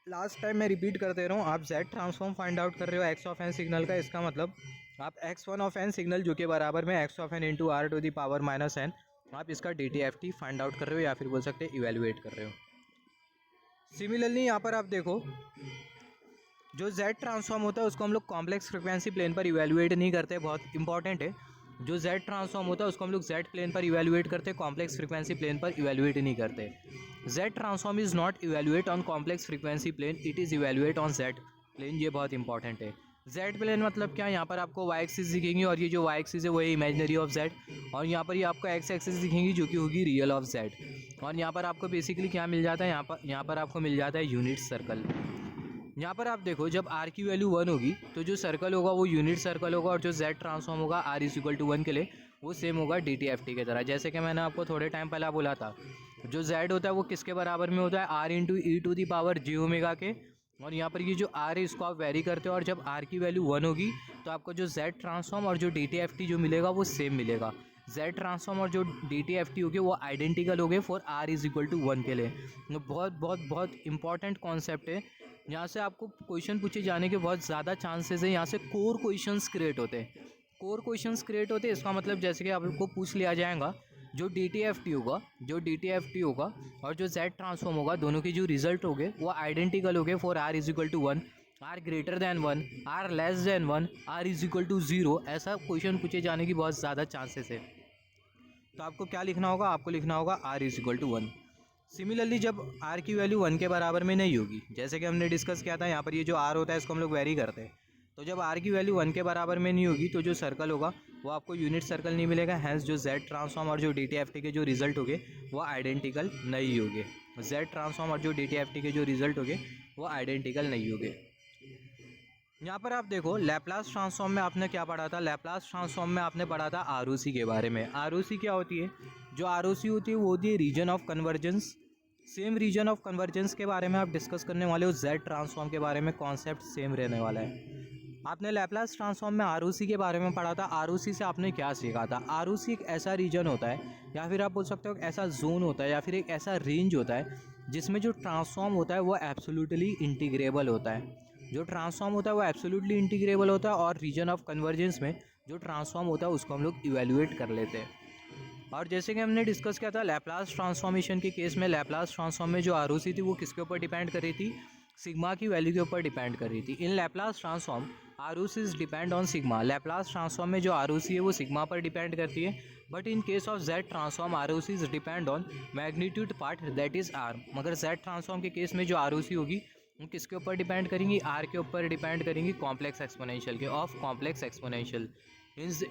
लास्ट टाइम मैं रिपीट करते रहा हूँ, आप जेड ट्रांसफॉर्म फाइंड आउट कर रहे हो एक्स ऑफ एन सिग्नल का, इसका मतलब आप x one of n signal जो कि बराबर में x of n into are to the power minus n, आप इसका D T F T find out कर रहे हो या फिर बोल सकते हैं इवेलुएट कर रहे हो। सिमिलरली यहाँ पर आप देखो, जो जेड ट्रांसफॉर्म होता है उसको हम लोग कॉम्प्लेक्स फ्रिक्वेंसी प्लेन पर इवेलुएट नहीं करते, बहुत इंपॉर्टेंट है। जो जेड ट्रांसफॉर्म होता है उसको हम लोग जेड प्लेन पर इवेलुएट करते हैं, कॉम्प्लेक्स फ्रिक्वेंसी प्लेन पर इवेलुएट नहीं करते। Z transform is not evaluate on complex frequency plane, it is evaluate on z plane, ये बहुत इंपॉर्टेंट है। जेड प्लेन मतलब क्या, यहाँ पर आपको वाई एक्सिस दिखेंगी और ये जो वाई एक्सिस है वही इमेजिनरी ऑफ जेड, और यहाँ पर ये आपको एक्स एक्सिस दिखेंगी जो कि होगी रियल ऑफ जेड, और यहाँ पर आपको बेसिकली क्या मिल जाता है, यहाँ पर आपको मिल जाता है यूनिट सर्कल। यहाँ पर आप देखो, जब आर की वैल्यू 1 होगी तो जो सर्कल होगा वो यूनिट सर्कल होगा, और जो जेड ट्रांसफॉर्म होगा आर इज इक्वल टू 1 के लिए वो सेम होगा डी टी एफ टी की तरह। जैसे कि मैंने आपको थोड़े टाइम पहले बोला था, जो जेड होता है वो किसके बराबर में होता है, are into e to the power j omega के, और यहाँ पर ये जो आर है इसको आप वेरी करते हो, और जब आर की वैल्यू 1 होगी तो आपको जो जेड ट्रांसफॉर्म और जो डी टी एफ टी जो मिलेगा वो सेम मिलेगा। जेड ट्रांसफॉर्म और जो डी टी एफ टी होगी वो आइडेंटिकल हो गए for r is equal to 1 के लिए। तो बहुत बहुत बहुत इंपॉर्टेंट कॉन्सेप्ट है, यहाँ से आपको क्वेश्चन पूछे जाने के बहुत ज़्यादा चांसेस है। यहाँ से कोर क्वेश्चंस क्रिएट होते हैं, कोर क्वेश्चंस क्रिएट होते हैं, इसका मतलब जैसे कि आपको पूछ लिया जाएगा जो डी टी एफ टी होगा और जो जेड ट्रांसफॉर्म होगा, दोनों के जो रिजल्ट होंगे वो आइडेंटिकल होंगे for r is equal to 1, r greater than 1, r less than 1, r is equal to 0, ऐसा क्वेश्चन पूछे जाने की बहुत ज़्यादा चांसेस है। तो आपको क्या लिखना होगा, आपको लिखना होगा r is equal to 1। Similarly जब आर की वैल्यू 1 के बराबर में नहीं होगी, जैसे कि हमने डिस्कस किया था, यहाँ पर ये जो आर होता है इसको हम लोग वेरी करते हैं, तो जब आर की वैल्यू 1 के बराबर में नहीं होगी तो जो सर्कल होगा वो आपको यूनिट सर्कल नहीं मिलेगा, हैंस जो जेड ट्रांसफॉर्म और जो डी टी एफ टी के जो रिजल्ट होंगे वो आइडेंटिकल नहीं होंगे। जेड ट्रांसफॉर्म और जो डी टी एफ टी के जो रिजल्ट होंगे वो आइडेंटिकल नहीं होंगे। यहाँ पर आप देखो, लैप्लास ट्रांसफॉर्म में आपने क्या पढ़ा था, लैप्लास ट्रांसफॉर्म में आपने पढ़ा था आर ओ सी के बारे में। आर ओ सी क्या होती है, जो आर ओ सी होती है वो होती है region of convergence. Same region of convergence के बारे में आप डिस्कस करने वाले हो, जेड ट्रांसफॉर्म के बारे में कॉन्सेप्ट सेम रहने वाला है। आपने लैप्लास ट्रांसफॉर्म में आरओसी के बारे में पढ़ा था। आरओसी से आपने क्या सीखा था? आरओसी एक ऐसा रीजन होता है, या फिर आप बोल सकते हो एक ऐसा जोन होता है, या फिर एक ऐसा रेंज होता है जिसमें जो ट्रांसफॉर्म होता है वो एब्सोल्युटली इंटीग्रेबल होता है। जो ट्रांसफॉर्म होता है वो एब्सोल्युटली इंटीग्रेबल होता है, और रीजन ऑफ कन्वर्जेंस में जो ट्रांसफॉर्म होता है उसको हम लोग इवेल्युएट कर लेते हैं। और जैसे कि हमने डिस्कस किया था लैप्लास ट्रांसफॉर्मेशन के केस में, लैप्लास ट्रांसफॉर्म में जो आरओसी थी वो किसके ऊपर डिपेंड कर रही थी? सिग्मा की वैल्यू के ऊपर डिपेंड कर रही थी। In Laplace transform ROC is depend on sigma. Laplace transform में जो आरओसी है वो सिग्मा पर डिपेंड करती है, but in case of z transform ROC is depend on magnitude part that is r. मगर जेड ट्रांसफॉर्म के केस में जो आरओसी होगी वो किसके ऊपर डिपेंड करेंगी? आर के ऊपर डिपेंड करेंगी, कॉम्प्लेक्स एक्सपोनेंशियल के, of complex exponential.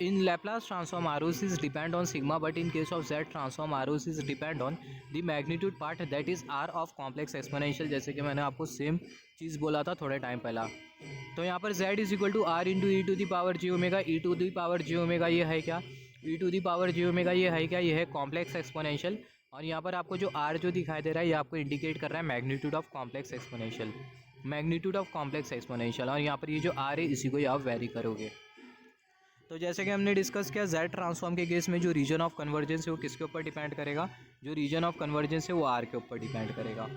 In Laplace transform ROCs depend on sigma, but in case of Z transform ROCs depend on the magnitude part that is R of complex exponential। जैसे कि मैंने आपको same चीज़ बोला था थोड़े time पहला। तो यहाँ पर Z is equal to R into e to the power ji omega. E to the power ji omega ये है क्या? E to the power ji omega ये है क्या? ये है कॉम्प्लेक्स एक्सपोनेंशियल। और यहाँ पर आपको जो R जो दिखाई दे रहा है ये आपको इंडिकेट कर रहा है magnitude of complex exponential, magnitude of complex exponential. और यहाँ पर ये जो R है इसी को ही आप वेरी करोगे। तो जैसे कि हमने डिस्कस किया जेड ट्रांसफॉर्म के केस में जो रीजन ऑफ कन्वर्जेंस है वो किसके ऊपर डिपेंड करेगा? जो रीजन ऑफ कन्वर्जेंस है वो आर के ऊपर डिपेंड करेगा।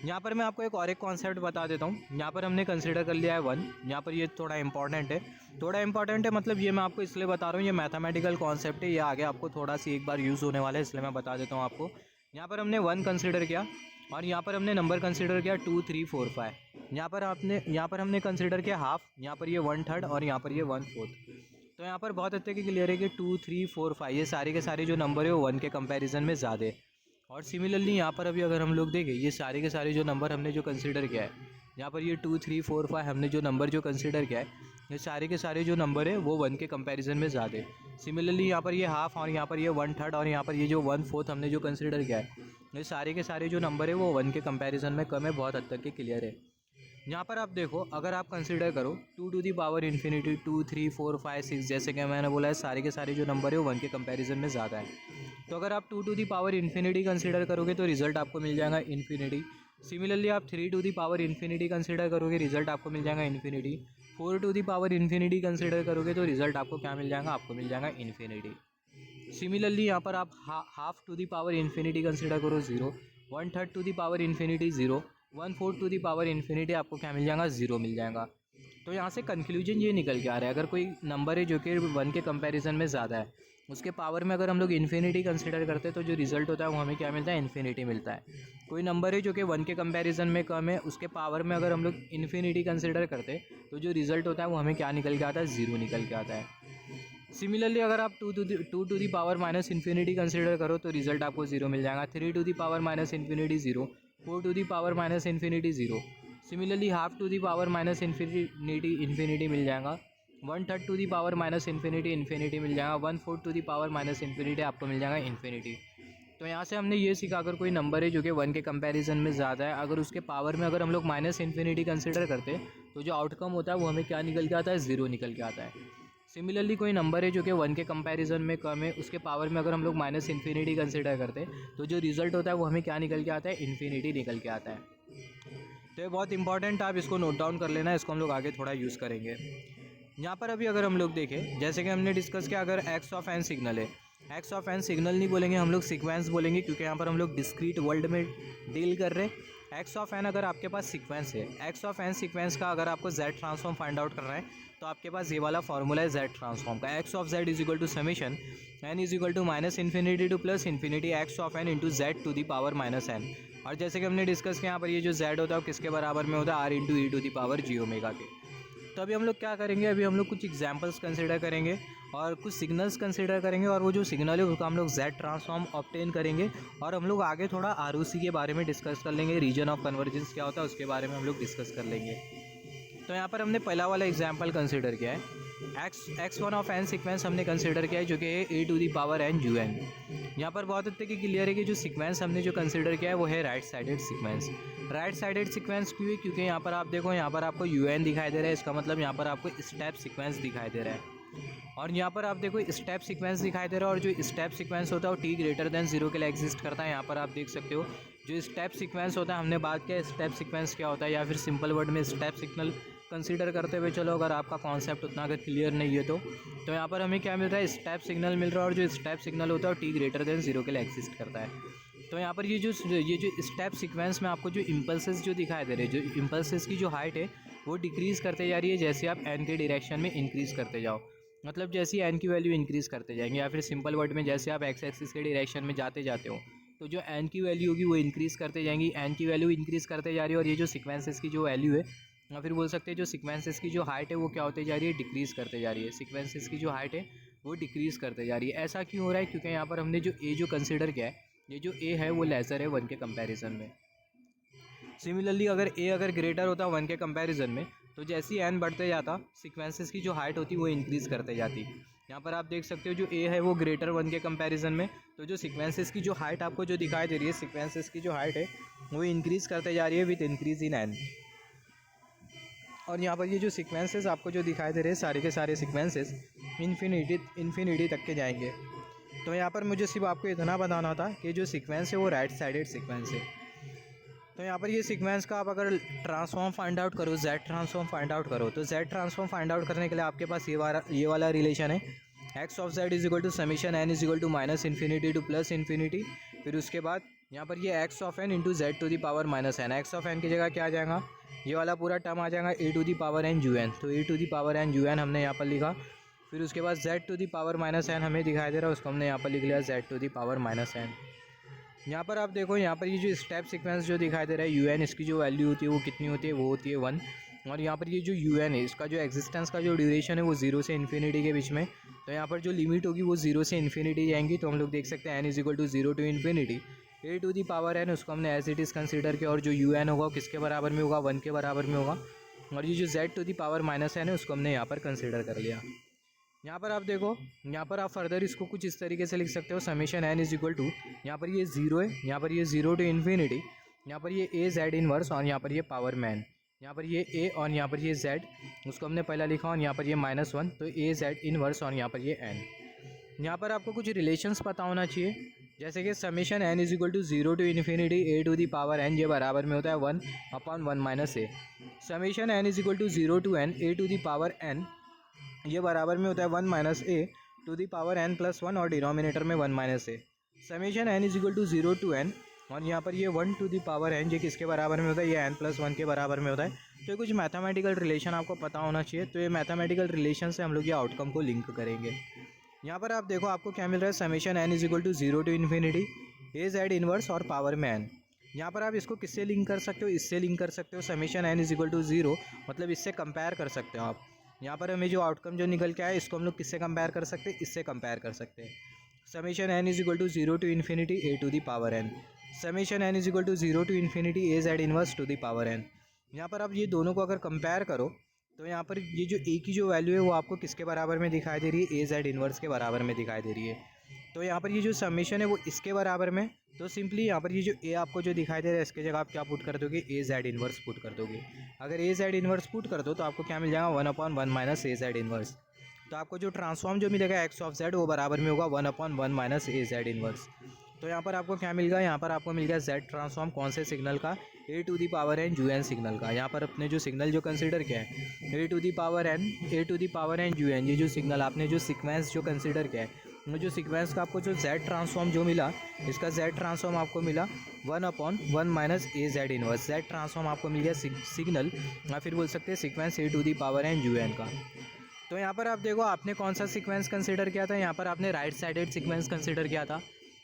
यहाँ पर मैं आपको एक कॉन्सेप्ट बता देता हूँ। यहाँ पर हमने कंसिडर कर लिया है 1। यहाँ पर ये थोड़ा इंपॉर्टेंट है, मतलब ये मैं आपको इसलिए बता रहा हूँ, ये मैथमेटिकल कॉन्सेप्ट है, ये आगे आपको थोड़ा सी एक बार यूज़ होने वाला है, इसलिए मैं बता देता हूँ आपको। यहाँ पर हमने 1 कंसिडर किया, और यहाँ पर हमने नंबर कंसिडर किया 2 3 4 5। यहाँ पर हमने कंसिडर किया हाफ, यहाँ पर ये 1/3 और यहाँ पर ये 1/4। तो यहाँ पर बहुत अच्छे की क्लियर है कि 2 3 4 5 ये सारे के सारे जो नंबर है वो 1 के कंपैरिजन में ज़्यादा है। और सिमिलरली यहाँ पर अभी अगर हम लोग देखें ये सारे के सारे जो नंबर हमने जो कंसिडर किया है, यहाँ पर ये 2 3 4 5 हमने जो नंबर जो कंसिडर किया है, ये सारे के सारे जो नंबर है वो 1 के कंपैरिजन में ज़्यादा है। सिमिलरली यहाँ पर ये हाफ, और यहाँ पर ये 1/3 और यहाँ पर ये जो 1/4 हमने जो कंसिडर किया है, ये सारे के सारे जो नंबर है वो 1 के कंपैरिजन में कम है, बहुत हद तक के क्लियर है। यहाँ पर आप देखो, अगर आप कंसिडर करो 2 टू दी पावर इन्फिनिटी 2 3 4 5 6, जैसे कि मैंने बोला है सारे के सारे जो नंबर है वो 1 के कंपैरिजन में ज़्यादा है। तो अगर आप 2 to the power infinity consider करोगे तो रिजल्ट आपको मिल जाएगा इन्फिनिटी। सिमिलरली आप 3 to the power infinity consider करोगे, रिजल्ट आपको मिल जाएगा infinity. 4 to the power infinity consider करोगे तो रिजल्ट आपको क्या मिल जाएगा? आपको मिल जाएगा इन्फिनिटी। सिमिलरली यहाँ पर आप half to the power infinity consider करो 0, 1/3 to the power infinity 0, 1/4 to the power infinity आपको क्या मिल जाएगा? 0 मिल जाएगा। तो यहाँ से कंक्लूजन ये निकल के आ रहा है, अगर कोई नंबर है जो कि 1 के कंपैरिजन में ज़्यादा है, उसके पावर में अगर हम लोग इन्फिनिटी कंसिडर करते हैं तो जो रिजल्ट होता है वो हमें क्या मिलता है? इन्फिनिटी मिलता है। कोई नंबर है जो कि 1 के कंपैरिजन में कम है, उसके पावर में अगर हम लोग इन्फिनिटी कंसिडर करते हैं तो जो रिजल्ट होता है वो हमें क्या निकल के आता है? 0 निकल के आता है। सिमिलरली अगर आप 2 to the power minus infinity consider करो तो रिजल्ट आपको 0 मिल जाएगा। 3 to the power minus infinity 0, 4 to the power minus infinity 0। Similarly half to the power minus infinity मिल जाएगा। 1/3 to the power minus infinity मिल जाएगा। 1/4 to the power minus infinity आपको मिल जाएगा इन्फिनिटी। तो यहाँ से हमने ये सीखा, अगर कोई नंबर है जो कि 1 के कंपैरिजन में ज़्यादा है, अगर उसके पावर में अगर हम लोग माइनस इन्फिनिटी कंसिडर करते तो जो आउटकम होता है वो हमें क्या निकल के आता है? 0 निकल के आता है। सिमिलरली कोई नंबर है जो कि 1 के कंपैरिजन में कम है, उसके पावर में अगर हम लोग माइनस इन्फिनिटी कंसिडर करते तो जो रिजल्ट होता है वो हमें क्या निकल के आता है? इन्फिनिटी निकल के आता है। तो ये बहुत इंपॉर्टेंट, आप इसको नोट डाउन कर लेना, इसको हम लोग आगे थोड़ा यूज़ करेंगे। यहाँ पर अभी अगर हम लोग देखें, जैसे कि हमने डिस्कस किया, अगर एक्स ऑफ एन सिग्नल है, एक्स ऑफ एन सिग्नल नहीं बोलेंगे हम लोग, सीक्वेंस बोलेंगे, क्योंकि यहाँ पर हम लोग डिस्क्रीट वर्ल्ड में डील कर रहे हैं। एक्स ऑफ एन अगर आपके पास सीक्वेंस है, एक्स ऑफ एन सीक्वेंस का अगर आपको जेड ट्रांसफॉर्म फाइंड आउट करना है तो आपके पास ये वाला फॉर्मूला है जेड ट्रांसफॉर्म का। X of z is equal to summation n is equal to minus infinity to plus infinity x of n into z to the power minus n. और जैसे कि हमने डिस्कस किया, यहाँ पर ये जो जेड होता है वो किसके बराबर में होता है? Are into e to the power ji omega के। तो अभी हम लोग क्या करेंगे, अभी हम लोग कुछ एग्जांपल्स कंसिडर करेंगे और कुछ सिग्नल्स कंसिडर करेंगे, और वो जो सिग्नल है उसका हम लोग जेड ट्रांसफॉर्म ऑब्टेन करेंगे, और हम लोग आगे थोड़ा आरओसी के बारे में डिस्कस कर लेंगे, रीजन ऑफ कन्वर्जेंस क्या होता है उसके बारे में हम लोग डिस्कस कर लेंगे। तो यहाँ पर हमने पहला वाला एग्जाम्पल कंसिडर किया है, x1 ऑफ n सीक्वेंस हमने कंसिडर किया है जो कि a to the power n u n. यहाँ पर बहुत अच्छे की क्लियर है कि जो सीक्वेंस हमने जो कंसिडर किया है वो है right sided sequence. Right sided sequence क्यों है? क्योंकि यहाँ पर आप देखो, यहाँ पर आपको यू एन दिखाई दे रहा है, इसका मतलब यहाँ पर आपको स्टेप सीक्वेंस दिखाई दे रहा है। और यहाँ पर आप देखो स्टेप सीक्वेंस दिखाई दे रहा है, और जो स्टेप सीक्वेंस होता है वो t>0 के लिए एग्जिस्ट करता है। यहाँ पर आप देख सकते हो जो स्टेप सीक्वेंस होता है, हमने बात किया स्टेप सीक्वेंस क्या होता है, या फिर सिंपल वर्ड में स्टेप सिग्नल कंसीडर करते हुए चलो, अगर आपका कॉन्सेप्ट उतना अगर क्लियर नहीं है तो यहाँ पर हमें क्या मिल रहा है, स्टेप सिग्नल मिल रहा है, और जो स्टेप सिग्नल होता है वो t 0 के लिए एग्जिस्ट करता है। तो यहाँ पर ये जो स्टेप सीक्वेंस में आपको जो इम्पल्सेस जो दिखाई दे रहे हैं, जो इम्पल्सेस की जो हाइट है वो डिक्रीज़ करते जा रही है जैसे आप n के डायरेक्शन में इंक्रीज़ करते जाओ। मतलब जैसे ही n की वैल्यू इंक्रीज़ करते जाएंगे, या फिर सिंपल वर्ड में जैसे आप x एक्सिस के डायरेक्शन में जाते हो तो जो n की वैल्यू होगी वो इंक्रीज़ करते जाएंगी, n की वैल्यू इंक्रीज़ करते जा रही है, और ये जो सीक्वेंसेस की जो वैल्यू है, या फिर बोल सकते हैं जो सीक्वेंसेस की जो हाइट है वो क्या होते जा रही है, डिक्रीज़ करते जा रही है। सीक्वेंसेस की जो हाइट है वो डिक्रीज़ करते जा रही है। ऐसा क्यों हो रहा है, क्योंकि यहाँ पर हमने जो a जो कंसिडर किया है, ये जो a है वो लेसर है 1 के कंपैरिजन में। सिमिलरली अगर a अगर ग्रेटर होता 1 के कंपैरिजन में, तो जैसे ही n बढ़ते जाता सीक्वेंसेस की जो हाइट होती वो इंक्रीज़ करते जाती। यहाँ पर आप देख सकते हो जो a है वो ग्रेटर 1 के कंपैरिजन में, तो जो सीक्वेंसेस की जो हाइट आपको जो दिखाई दे रही है, सीक्वेंसेस की जो हाइट है वो इंक्रीज़ करते जा रही है विद इंक्रीज़ इन n। और यहाँ पर ये जो सीक्वेंसेस आपको जो दिखाई दे रहे हैं, सारे के सारे सीक्वेंसेस इन्फिनिटी तक के जाएंगे। तो यहाँ पर मुझे सिर्फ आपको इतना बताना था कि जो सीक्वेंस है वो राइट साइडेड सीक्वेंस है। तो यहाँ पर ये सीक्वेंस का आप अगर ट्रांसफॉर्म फाइंड आउट करो, जेड ट्रांसफॉर्म फाइंड आउट करो, तो जेड ट्रांसफॉर्म फाइंड आउट करने के लिए आपके पास ये वाला रिलेशन है, x of z is equal to summation n is equal to minus infinity to plus infinity. फिर उसके बाद यहाँ पर ये x of n into z to the power minus n, x of n की जगह क्या आ जाएगा, ये वाला पूरा टर्म आ जाएगा a to the power n u n. तो a to the power n u n हमने यहाँ पर लिखा। फिर उसके बाद z to the power minus n हमें दिखाई दे रहा है, उसको हमने यहाँ पर लिख लिया z to the power minus n. यहाँ पर आप देखो, यहाँ पर ये जो स्टेप सीक्वेंस जो दिखाई दे रहा है un, इसकी जो वैल्यू होती है वो कितनी होती है, वो होती है 1। और यहाँ पर ये जो un है इसका जो एग्जिस्टेंस का जो ड्यूरेशन है वो 0 से इन्फिनिटी के बीच में। तो यहाँ पर जो लिमिट होगी वो 0 से इन्फिनिटी जाएंगी। तो हम लोग देख सकते हैं n is equal to 0 to infinity a to the power n, उसको हमने एज इट इज़ कंसिडर किया। और जो un होगा किसके बराबर में होगा, 1 के बराबर में होगा। और ये जो z to the power minus n है उसको हमने यहाँ पर कंसिडर कर लिया। यहाँ पर आप देखो, यहाँ पर आप फर्दर इसको कुछ इस तरीके से लिख सकते हो, summation n is equal to, यहाँ पर ये 0 है, यहाँ पर ये 0 टू इन्फिनिटी, यहाँ पर ये ए जेड इनवर्स, और यहाँ पर ये पावर मैन, यहाँ पर ये ए और यहाँ पर ये जेड, उसको हमने पहला लिखा, और यहाँ पर ये -1, तो ए जेड इनवर्स, और यहाँ पर ये एन। यहाँ पर आपको कुछ रिलेशंस पता होना चाहिए, जैसे कि summation n is equal to 0 to infinity a to the power n, ये बराबर में होता है 1/1 minus a. Summation n is equal to 0 to n a to the power n, ये बराबर में होता है 1 minus a to the power n plus 1, और डिनोमिनेटर में 1 minus a. Summation n is equal to 0 to n, और यहाँ पर ये 1 टू दी पावर n, ये किसके बराबर में होता है, ये n प्लस 1 के बराबर में होता है। तो कुछ मैथमेटिकल रिलेशन आपको पता होना चाहिए। तो ये मैथमेटिकल रिलेशन से हम लोग ये आउटकम को लिंक करेंगे। यहाँ पर आप देखो आपको क्या मिल रहा है, summation n is equal to 0 to infinity a z inverse और पावर में n। यहाँ पर आप इसको किससे लिंक कर सकते हो, इससे लिंक कर सकते हो, summation n is equal to 0, मतलब इससे कंपेयर कर सकते हो आप। यहाँ पर हमें जो आउटकम जो निकल के आया इसको हम लोग किससे कंपेयर कर सकते हैं, इससे कंपेयर कर सकते हैं। Summation n is equal to 0 to infinity a to the power n, summation n is equal to 0 to infinity a z inverse to the power n. यहाँ पर आप ये दोनों को अगर कंपेयर करो तो यहाँ पर ये जो ए की जो वैल्यू है वो आपको किसके बराबर में दिखाई दे रही है, ए जेड इनवर्स के बराबर में दिखाई दे रही है। तो यहाँ पर ये जो समीशन है वो इसके बराबर में, तो सिंपली यहाँ पर ये जो ए आपको जो दिखाई दे रहा है इसके जगह आप क्या पुट कर दोगे, ए जेड इनवर्स पुट कर दोगे। अगर ए जेड इनवर्स पुट कर दो तो आपको क्या मिल जाएगा, 1/1 माइनस ए जेड इनवर्स। तो आपको जो ट्रांसफॉर्म जो मिलेगा एक्स ऑफ जेड वो बराबर में होगा 1/1 माइनस ए जेड इनवर्स। तो यहाँ पर आपको क्या मिल गया, यहाँ पर आपको मिल गया जेड ट्रांसफॉर्म कौन से सिग्नल का, a to the power n u n signal का। यहाँ पर अपने जो सिग्नल जो कंसिडर किया है a to the power n u n, ये जो सिग्नल आपने जो सीक्वेंस जो कंसिडर किया है, जो सीक्वेंस का आपको जो जेड ट्रांसफॉर्म जो मिला, इसका जेड ट्रांसफॉर्म आपको मिला 1/1 minus a z inverse. Z transform आपको मिल गया सिग्नल, या फिर बोल सकते हैं sequence a to the power n u n का। तो यहाँ पर आप देखो आपने कौन सा सीक्वेंस कंसिडर किया था, यहाँ पर आपने राइट साइडेड सीक्वेंस कंसिडर किया था,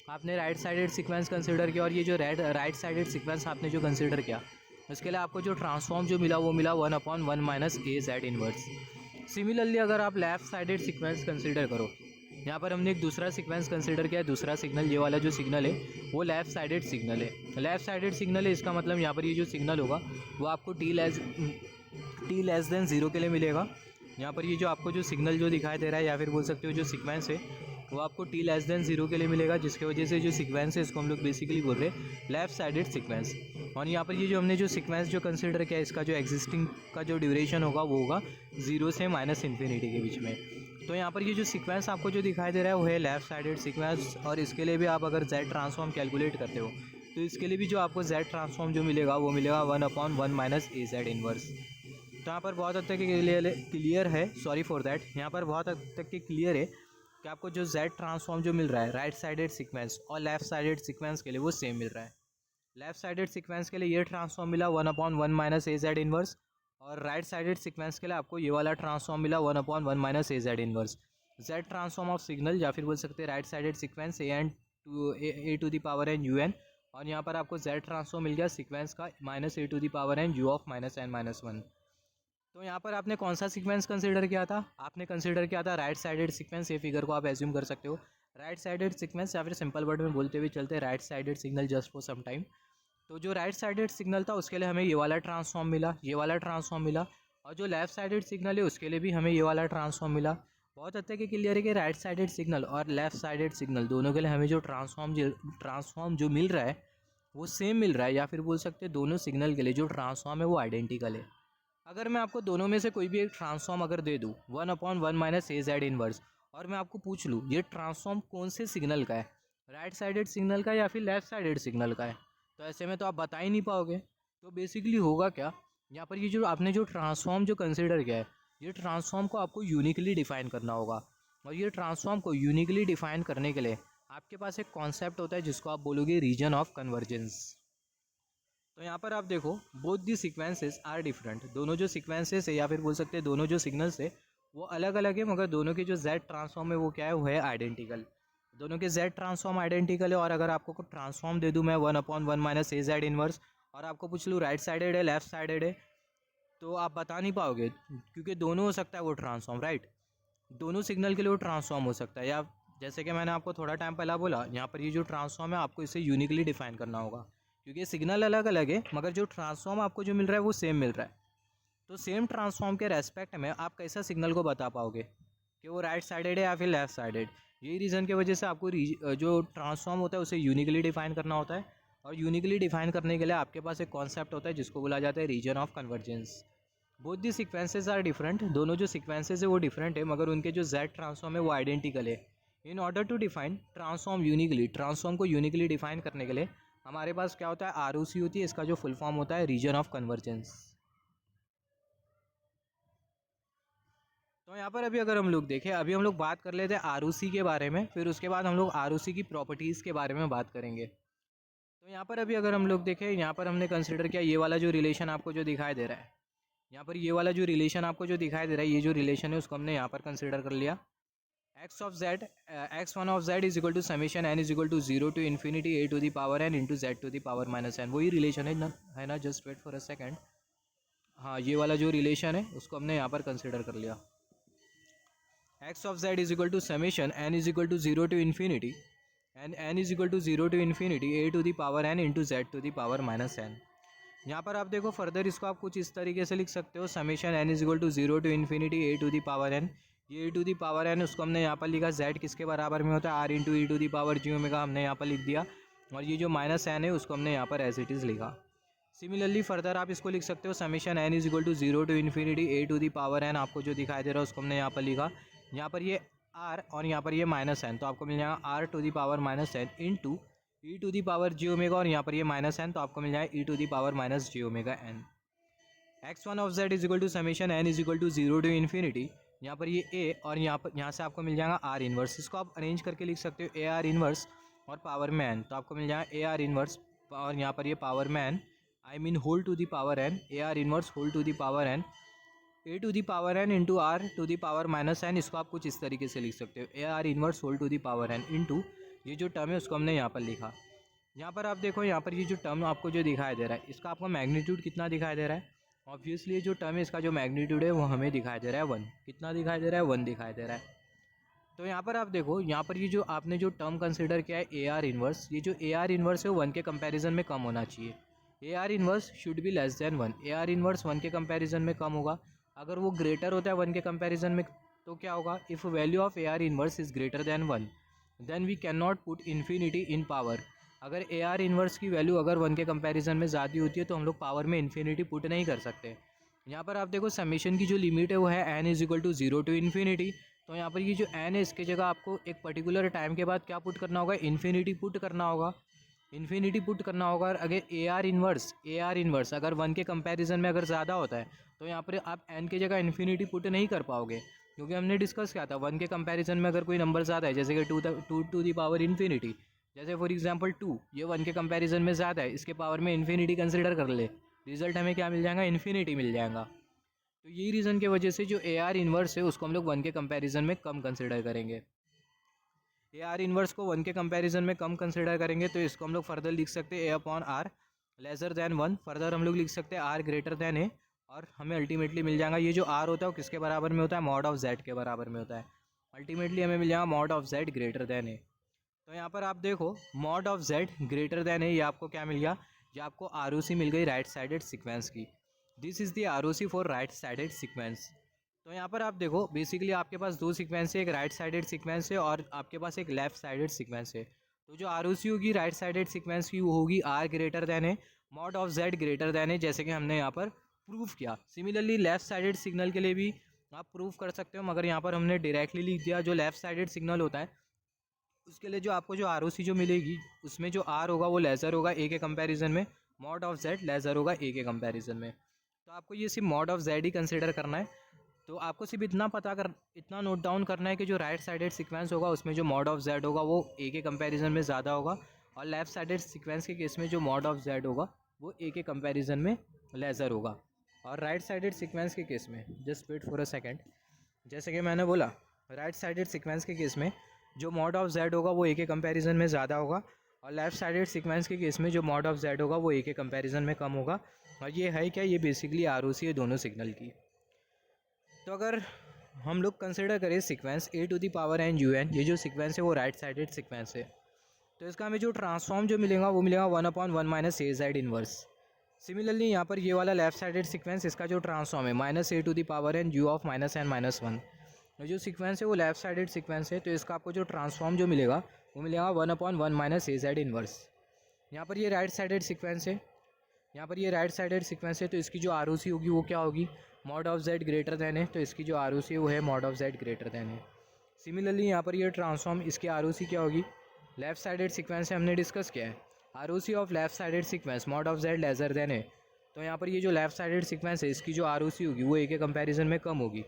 आपने राइट साइडेड सीक्वेंस कंसिडर किया। और ये जो राइट साइडेड सीक्वेंस आपने जो कंसिडर किया उसके लिए आपको जो ट्रांसफॉर्म जो मिला वो मिला 1/1 minus a z inverse. Similarly अगर आप लेफ्ट साइडेड सीक्वेंस कंसिडर करो, यहाँ पर हमने एक दूसरा सीक्वेंस कंसिडर किया है, दूसरा सिग्नल ये वाला जो सिग्नल है वो लेफ़्ट साइडेड सिग्नल है। लेफ़्ट साइडेड सिग्नल है, इसका मतलब यहाँ पर ये जो सिग्नल होगा वो आपको t लेस देन 0 के लिए मिलेगा। यहाँ पर ये जो आपको जो सिग्नल जो दिखाई दे रहा है, या फिर बोल सकते हो जो सीक्वेंस है वो आपको t लेस देन 0 के लिए मिलेगा, जिसकी वजह से जो सीक्वेंस है इसको हम लोग बेसिकली बोल रहे हैं लेफ़्ट साइडेड सीक्वेंस। और यहाँ पर ये जो हमने जो सीक्वेंस जो कंसिडर किया इसका जो एग्जिस्टिंग का जो ड्यूरेशन होगा वो होगा 0 से माइनस इन्फिनिटी के बीच में। तो यहाँ पर ये जो सीक्वेंस आपको जो दिखाई दे रहा है वो है लेफ़्ट साइडेड सीक्वेंस। और इसके लिए भी आप अगर जेड ट्रांसफॉर्म कैलकुलेट करते हो तो इसके लिए भी जो आपको जेड ट्रांसफॉर्म जो मिलेगा वो मिलेगा 1/1 माइनस ए जेड इनवर्स। तो यहाँ पर बहुत हद तक क्लियर है, सॉरी फॉर दैट, यहाँ पर बहुत हद तक की क्लियर है कि आपको जो Z ट्रांसफॉर्म जो मिल रहा है राइट साइडेड सीक्वेंस और लेफ्ट साइडेड सीक्वेंस के लिए वो सेम मिल रहा है। लेफ्ट साइडेड सीक्वेंस के लिए ये ट्रांसफॉर्म मिला 1/1 माइनस ए जेड इनवर्स, और राइट साइडेड सीक्वेंस के लिए आपको ये वाला ट्रांसफॉर्म मिला 1/1 minus a z inverse. Z transform of signal या फिर बोल सकते हैं right sided sequence a to the power n u n, और यहाँ पर आपको जेड ट्रांसफॉर्म मिल गया सीक्वेंस का minus a to the power n u of minus n minus one. तो यहाँ पर आपने कौन सा सीक्वेंस कंसीडर किया था? आपने कंसीडर किया था राइट साइडेड सीक्वेंस। ये फिगर को आप एज्यूम कर सकते हो राइट साइडेड सीक्वेंस, या फिर सिंपल वर्ड में बोलते हुए चलते right sided signal just for some time. तो जो राइट साइडेड सिग्नल था उसके लिए हमें ये वाला ट्रांसफॉर्म मिला, ये वाला ट्रांसफॉर्म मिला, और जो लेफ्ट साइडेड सिग्नल है उसके लिए भी हमें ये वाला ट्रांसफॉर्म मिला। बहुत हद तक क्लियर है कि राइट साइडेड सिग्नल और लेफ्ट साइडेड सिग्नल दोनों के लिए हमें जो ट्रांसफॉर्म जो मिल रहा है वो सेम मिल रहा है, या फिर बोल सकते हैं दोनों सिग्नल के लिए जो ट्रांसफॉर्म है वो आइडेंटिकल है। अगर मैं आपको दोनों में से कोई भी एक ट्रांसफॉर्म अगर दे दूँ 1/1 माइनस ए जेड इनवर्स, और मैं आपको पूछ लूँ ये ट्रांसफॉर्म कौन से सिग्नल का है, राइट साइडेड सिग्नल का या फिर लेफ्ट साइडेड सिग्नल का है, तो ऐसे में तो आप बता ही नहीं पाओगे। तो बेसिकली होगा क्या, यहाँ पर ये जो आपने जो ट्रांसफॉर्म जो कंसिडर किया है, ये ट्रांसफॉर्म को आपको यूनिकली डिफाइन करना होगा, और ये ट्रांसफॉर्म को यूनिकली डिफाइन करने के लिए आपके पास एक कॉन्सेप्ट होता है जिसको आप बोलोगे रीजन ऑफ कन्वर्जेंस। तो यहाँ पर आप देखो both the sequences are different, दोनों जो सीक्वेंसेस है या फिर बोल सकते हैं दोनों जो सिग्नल्स है वो अलग अलग है, मगर दोनों के जो Z ट्रांसफॉर्म है वो क्या है, वो है आइडेंटिकल। दोनों के Z ट्रांसफॉर्म आइडेंटिकल है, और अगर आपको कोई ट्रांसफॉर्म दे दूँ मैं 1/1 माइनस ए जेड इनवर्स, और आपको पूछ लूँ राइट साइडेड है लेफ्ट साइडेड है, तो आप बता नहीं पाओगे, क्योंकि दोनों हो सकता है वो ट्रांसफॉर्म, राइट, दोनों सिग्नल के लिए वो ट्रांसफॉर्म हो सकता है। या जैसे कि मैंने आपको थोड़ा टाइम पहला बोला, यहाँ पर ये जो ट्रांसफॉर्म है आपको इसे यूनिकली डिफाइन करना होगा, क्योंकि सिग्नल अलग अलग है मगर जो ट्रांसफॉर्म आपको जो मिल रहा है वो सेम मिल रहा है। तो सेम ट्रांसफॉर्म के रेस्पेक्ट में आप कैसा सिग्नल को बता पाओगे कि वो राइट साइडेड है या फिर लेफ्ट साइडेड? यही रीज़न की वजह से आपको जो ट्रांसफॉर्म होता है उसे यूनिकली डिफाइन करना होता है, और यूनिकली डिफाइन करने के लिए आपके पास एक कॉन्सेप्ट होता है जिसको बोला जाता है region of convergence. Both the sequences are different, दोनों जो सीक्वेंसेज है वो डिफरेंट है, मगर उनके जो Z ट्रांसफॉर्म है वो आइडेंटिकल है। In order to define transform uniquely, transform को यूनिकली डिफाइन करने के लिए हमारे पास क्या होता है, ROC होती है, इसका जो फुल फॉर्म होता है रीजन ऑफ कन्वर्जेंस। तो यहाँ पर अभी अगर हम लोग देखें, अभी हम लोग बात कर लेते हैं ROC के बारे में, फिर उसके बाद हम लोग ROC की प्रॉपर्टीज़ के बारे में बात करेंगे। तो यहाँ पर अभी अगर हम लोग देखें, यहाँ पर हमने कंसिडर किया ये वाला जो रिलेशन आपको जो दिखाई दे रहा है, यहाँ पर ये वाला जो रिलेशन आपको जो दिखाई दे रहा है, ये जो रिलेशन है उसको हमने यहाँ पर कंसिडर कर लिया। x1 of z is equal to summation n is equal to 0 to infinity a to the power n into z to the power minus n, वही रिलेशन है ना, just wait for a second. हाँ, ये वाला जो relation है उसको हमने यहाँ पर कंसिडर कर लिया। x of z is equal to summation n is equal to 0 to infinity n is equal to 0 to infinity a to the power n into z to the power minus n। यहाँ पर आप देखो further इसको आप कुछ इस तरीके से लिख सकते हो, summation n is equal to 0 to infinity a to the power n, ये e to the power n उसको हमने यहाँ पर लिखा z किसके बराबर में होता है, r into e to the power ji omega हमने यहाँ पर लिख दिया, और ये जो माइनस n है उसको हमने यहाँ पर एज इट इज़ लिखा। सिमिलरली फर्दर आप इसको लिख सकते हो, summation n is equal to 0 to infinity a to the power n आपको जो दिखाई दे रहा है उसको हमने यहाँ पर लिखा, यहाँ पर ये r और यहाँ पर ये माइनस n, तो आपको मिल जाएगा r to the power minus n into e to the power ji omega, और यहाँ पर ये माइनस n, तो आपको मिल जाएगा e to the power minus ji omega n। x1 of z is equal to summation n is equal to 0 to infinity, यहाँ पर ये a और यहाँ से आपको मिल जाएगा r इन्वर्स, इसको आप अरेंज करके लिख सकते हो a r इन्वर्स और पावर में n, तो आपको मिल जाएगा a r इन्वर्स और यहाँ पर ये पावर में n, I mean whole to the power n, a r inverse whole to the power n, a to the power n into r to the power minus n, इसको आप कुछ इस तरीके से लिख सकते हो, a r inverse whole to the power n into ये जो टर्म है उसको हमने यहाँ पर लिखा। यहाँ पर आप देखो, यहाँ पर ये जो टर्म आपको जो दिखाई दे रहा है इसका आपको मैग्नीट्यूड कितना दिखाई दे रहा है, ऑब्वियसली जो टर्म है इसका जो मैग्नीट्यूड है वो हमें दिखाई दे रहा है 1, कितना दिखाई दे रहा है 1 दिखाई दे रहा है। तो यहाँ पर आप देखो, यहाँ पर ये जो आपने जो टर्म कंसिडर किया है ए आर इन्वर्स, ये जो ए आर इन्वर्स है वो 1 के कंपैरिजन में कम होना चाहिए, ए r inverse should be less than 1, A r inverse 1 के कंपैरिजन में कम होगा। अगर वो ग्रेटर होता है 1 के कंपैरिजन में तो क्या होगा, if value of a r inverse is greater than 1 then we can not put infinity in power. अगर ए आर इन्वर्स की वैल्यू अगर 1 के कंपैरिजन में ज़्यादा होती है तो हम लोग पावर में इन्फिनिटी पुट नहीं कर सकते। यहाँ पर आप देखो समीशन की जो लिमिट है वो है n is equal to 0 to infinity, तो यहाँ पर ये जो n है इसके जगह आपको एक पर्टिकुलर टाइम के बाद क्या पुट करना होगा, इन्फिनिटी पुट करना होगा। इन्फिनिटी पुट करना होगा। अगर ए आर इन्वर्स अगर 1 के कंपैरिजन में अगर ज़्यादा होता है तो यहाँ पर आप n की जगह इन्फिनिटी पुट नहीं कर पाओगे, क्योंकि हमने डिस्कस किया था 1 के कंपैरिजन में अगर कोई नंबर ज़्यादा है, जैसे कि two to the power infinity, जैसे फॉर एग्जांपल 2, ये 1 के कंपैरिजन में ज़्यादा है, इसके पावर में इन्फिनिटी कंसिडर कर ले, रिजल्ट हमें क्या मिल जाएगा, इन्फिनिटी मिल जाएगा। तो यही रीज़न की वजह से जो ए आर इन्वर्स है उसको हम लोग 1 के कंपैरिजन में कम कंसिडर करेंगे। ए आर इन्वर्स को 1 के कंपैरिजन में कम कंसिडर करेंगे तो इसको हम लोग फर्दर लिख सकते हैं a upon R lesser than 1, further हम लोग लिख सकते हैं आर ग्रेटर दैन ए, और हमें अल्टीमेटली मिल जाएगा ये जो आर होता है वो किसके बराबर में होता है, मॉड ऑफ जेड के बराबर में होता है। अल्टीमेटली हमें मिल जाएगा mod of z greater than a. तो यहाँ पर आप देखो mod of z greater than a, ये आपको क्या मिल गया, ये आपको आर ओ सी मिल गई राइट साइडेड सीक्वेंस की। This is the R O C for right sided sequence. तो यहाँ पर आप देखो बेसिकली आपके पास दो सीक्वेंस है, एक राइट साइडेड सीक्वेंस है और आपके पास एक लेफ्ट साइडेड सीक्वेंस है। तो जो आर ओ सी होगी राइट साइडेड सीक्वेंस की वो होगी R greater than a, mod of z greater than a, जैसे कि हमने यहाँ पर प्रूफ किया। सिमिलरली लेफ्ट साइडेड सिग्नल के लिए भी आप प्रूफ कर सकते हो, मगर यहाँ पर हमने डायरेक्टली लिख दिया। जो लेफ्ट साइडेड सिग्नल होता है उसके लिए जो आपको जो आर ओ सी जो मिलेगी उसमें जो आर होगा वो लेज़र होगा ए के कंपैरिजन में, मॉड ऑफ जेड लेज़र होगा ए के कंपैरिजन में। तो आपको ये सिर्फ mod of Z he consider करना है। तो आपको सिर्फ इतना नोट डाउन करना है कि जो राइट साइडेड सीक्वेंस होगा उसमें जो मॉड ऑफ जेड होगा वो ए के कंपैरिजन में ज़्यादा होगा, और लेफ्ट साइडेड सीक्वेंस के केस में जो मॉड ऑफ जेड होगा वो ए के कंपैरिजन में लेज़र होगा। और राइट साइडेड सीक्वेंस के केस में just wait for a second, जैसे कि मैंने बोला राइट साइडेड सीक्वेंस के केस में जो मॉड ऑफ जेड होगा वो ए के कंपैरिजन में ज़्यादा होगा, और लेफ्ट साइडेड सीक्वेंस के केस में जो मॉड ऑफ जेड होगा वो ए के कंपैरिजन में कम होगा। और ये है क्या, ये बेसिकली आर ओ सी है दोनों सिग्नल की। तो अगर हम लोग कंसिडर करें sequence a to the power n u n, ये जो सीक्वेंस है वो राइट साइडेड सीक्वेंस है, तो इसका हमें जो ट्रांसफॉर्म जो मिलेगा वो मिलेगा 1/1 minus a Z inverse. Similarly यहाँ पर ये वाला लेफ्ट साइडेड सीक्वेंस, इसका जो ट्रांसफॉर्म है minus a to the power n u of minus n minus 1, जो सीक्वेंस है वो लेफ्ट साइडेड सीक्वेंस है, तो इसका आपको जो ट्रांसफॉर्म जो मिलेगा वो मिलेगा 1/1 माइनस ए जेड इन्वर्स। यहाँ पर ये राइट साइडेड सीक्वेंस है, यहाँ पर ये राइट साइडेड सीक्वेंस है, तो इसकी जो आर ओ सी होगी वो क्या होगी, mod of z greater then है, तो इसकी जो आर ओ सी है वो है mod of z greater then है। सिमिलरली यहाँ पर ये ट्रांसफॉर्म, इसकी आर ओ सी क्या होगी, लेफ्ट साइडेड सीक्वेंस से हमने डिस्कस किया है, R O C of left sided sequence mod of z lesser than है, तो यहाँ पर ये जो लेफ्ट साइडेड सीक्वेंस है इसकी जो आर ओ सी होगी वो ए के कंपैरिजन में कम होगी।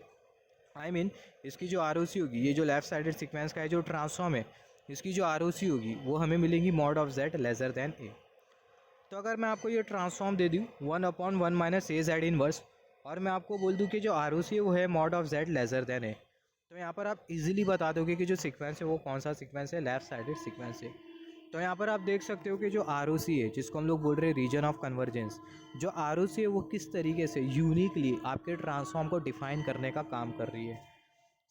आई मीन इसकी जो आर ओ सी होगी, ये जो लेफ्ट साइडेड सीक्वेंस का है जो ट्रांसफॉर्म है, इसकी जो आर ओ सी होगी वो हमें मिलेगी mod of z lesser than a. तो अगर मैं आपको ये ट्रांसफॉर्म दे दूँ 1/1 माइनस ए जेड इन्वर्स, और मैं आपको बोल दूँ कि जो आर ओ सी है वो है mod of z lesser than a, तो यहाँ पर आप इजीली बता दोगे कि जो सीक्वेंस है वो कौन सा सीक्वेंस है, लेफ्ट साइडेड सीक्वेंस है। तो यहाँ पर आप देख सकते हो कि जो आर ओ सी है जिसको हम लोग बोल रहे हैं रीजन ऑफ कन्वर्जेंस, जो आर ओ सी है वो किस तरीके से यूनिकली आपके ट्रांसफॉर्म को डिफाइन करने का काम कर रही है।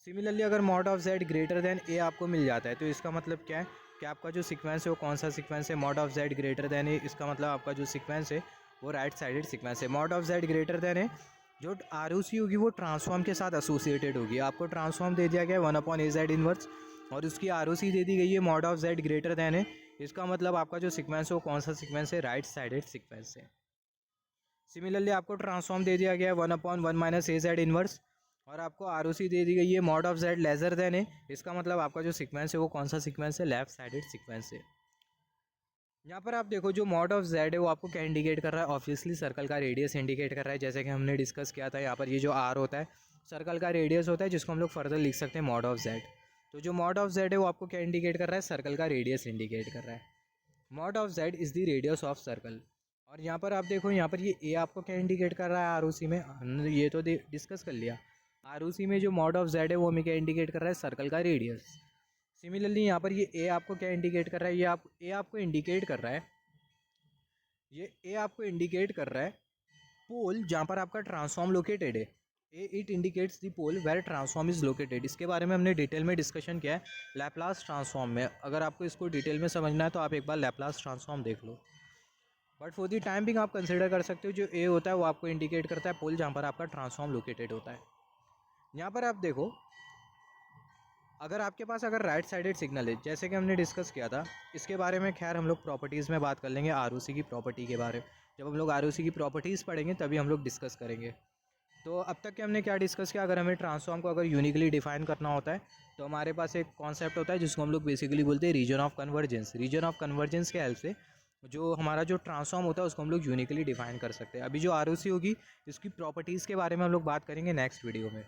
सिमिलरली अगर mod of z greater than a आपको मिल जाता है तो इसका मतलब क्या है कि आपका जो सीक्वेंस है वो कौन सा सीक्वेंस है, mod of z greater than a, इसका मतलब आपका जो सीक्वेंस है वो राइट साइडेड सीक्वेंस है। Mod of z greater than a, जो आर ओ सी होगी वो ट्रांसफॉर्म के साथ एसोसिएटेड होगी। आपको ट्रांसफॉर्म दे दिया गया है 1/ए जेड इन्वर्स, और उसकी आर ओ सी दे दी गई है mod of z greater than a, इसका मतलब आपका जो सीक्वेंस है वो कौन सा सीक्वेंस है, राइट साइडेड सीक्वेंस है। सिमिलरली आपको ट्रांसफॉर्म दे दिया गया है 1/1 माइनस ए जेड इन्वर्स, और आपको आर ओ सी दे दी गई है mod of z lesser than a, इसका मतलब आपका जो सीक्वेंस है वो कौन सा सीक्वेंस है, लेफ्ट साइडेड सीक्वेंस है। यहाँ पर आप देखो जो मॉड ऑफ जेड है वो आपको क्या इंडिकेट कर रहा है, ऑब्वियसली सर्कल का रेडियस इंडिकेट कर रहा है, जैसे कि हमने डिस्कस किया था। यहाँ पर ये जो आर होता है सर्कल का रेडियस होता है, जिसको हम लोग फर्दर लिख सकते हैं मॉड ऑफ जेड। तो जो मॉड ऑफ जेड है वो आपको क्या इंडिकेट कर रहा है, सर्कल का रेडियस इंडिकेट कर रहा है। Mod of Z is the radius of circle. और यहाँ पर आप देखो यहाँ पर ये ए आपको क्या इंडिकेट कर रहा है आर ओ सी में, हमने ये तो डिस्कस कर लिया। आर ओ सी में जो मॉड ऑफ जेड है वो हमें क्या इंडिकेट कर रहा है, सर्कल का रेडियस। सिमिलरली यहाँ पर ये ए आपको क्या इंडिकेट कर रहा है, ए आपको इंडिकेट कर रहा है, ये ए आपको इंडिकेट कर रहा है पोल जहाँ पर आपका ट्रांसफॉर्म लोकेटेड है। It indicates the pole where transform is located. इसके बारे में हमने डिटेल में डिस्कशन किया है लैप्लास ट्रांसफॉर्म में। अगर आपको इसको डिटेल में समझना है तो आप एक बार लैप्लास ट्रांसफॉर्म देख लो, but for the time being आप कंसिडर कर सकते हो जो ए होता है वो आपको इंडिकेट करता है पोल जहाँ पर आपका ट्रांसफॉर्म लोकेटेड होता है। यहाँ पर आप देखो अगर आपके पास अगर राइट साइडेड सिग्नल है, जैसे कि हमने डिस्कस किया था, इसके बारे में खैर हम लोग प्रॉपर्टीज़ में बात कर लेंगे, आर ओ सी की प्रॉपर्टी के बारे में। जब हम लोग आर ओ सी की प्रॉपर्टीज़ पढ़ेंगे तभी हम लोग डिस्कस करेंगे। तो अब तक के हमने क्या डिस्कस किया, अगर हमें ट्रांसफॉर्म को अगर यूनिकली डिफाइन करना होता है तो हमारे पास एक कॉन्सेप्ट होता है जिसको हम लोग बेसिकली बोलते हैं region of convergence. Region of convergence के हेल्प से जो हमारा जो ट्रांसफॉर्म होता है उसको हम लोग यूनिकली डिफाइन कर सकते हैं। अभी जो आरओसी होगी इसकी प्रॉपर्टीज़ के बारे में हम लोग बात करेंगे नेक्स्ट वीडियो में।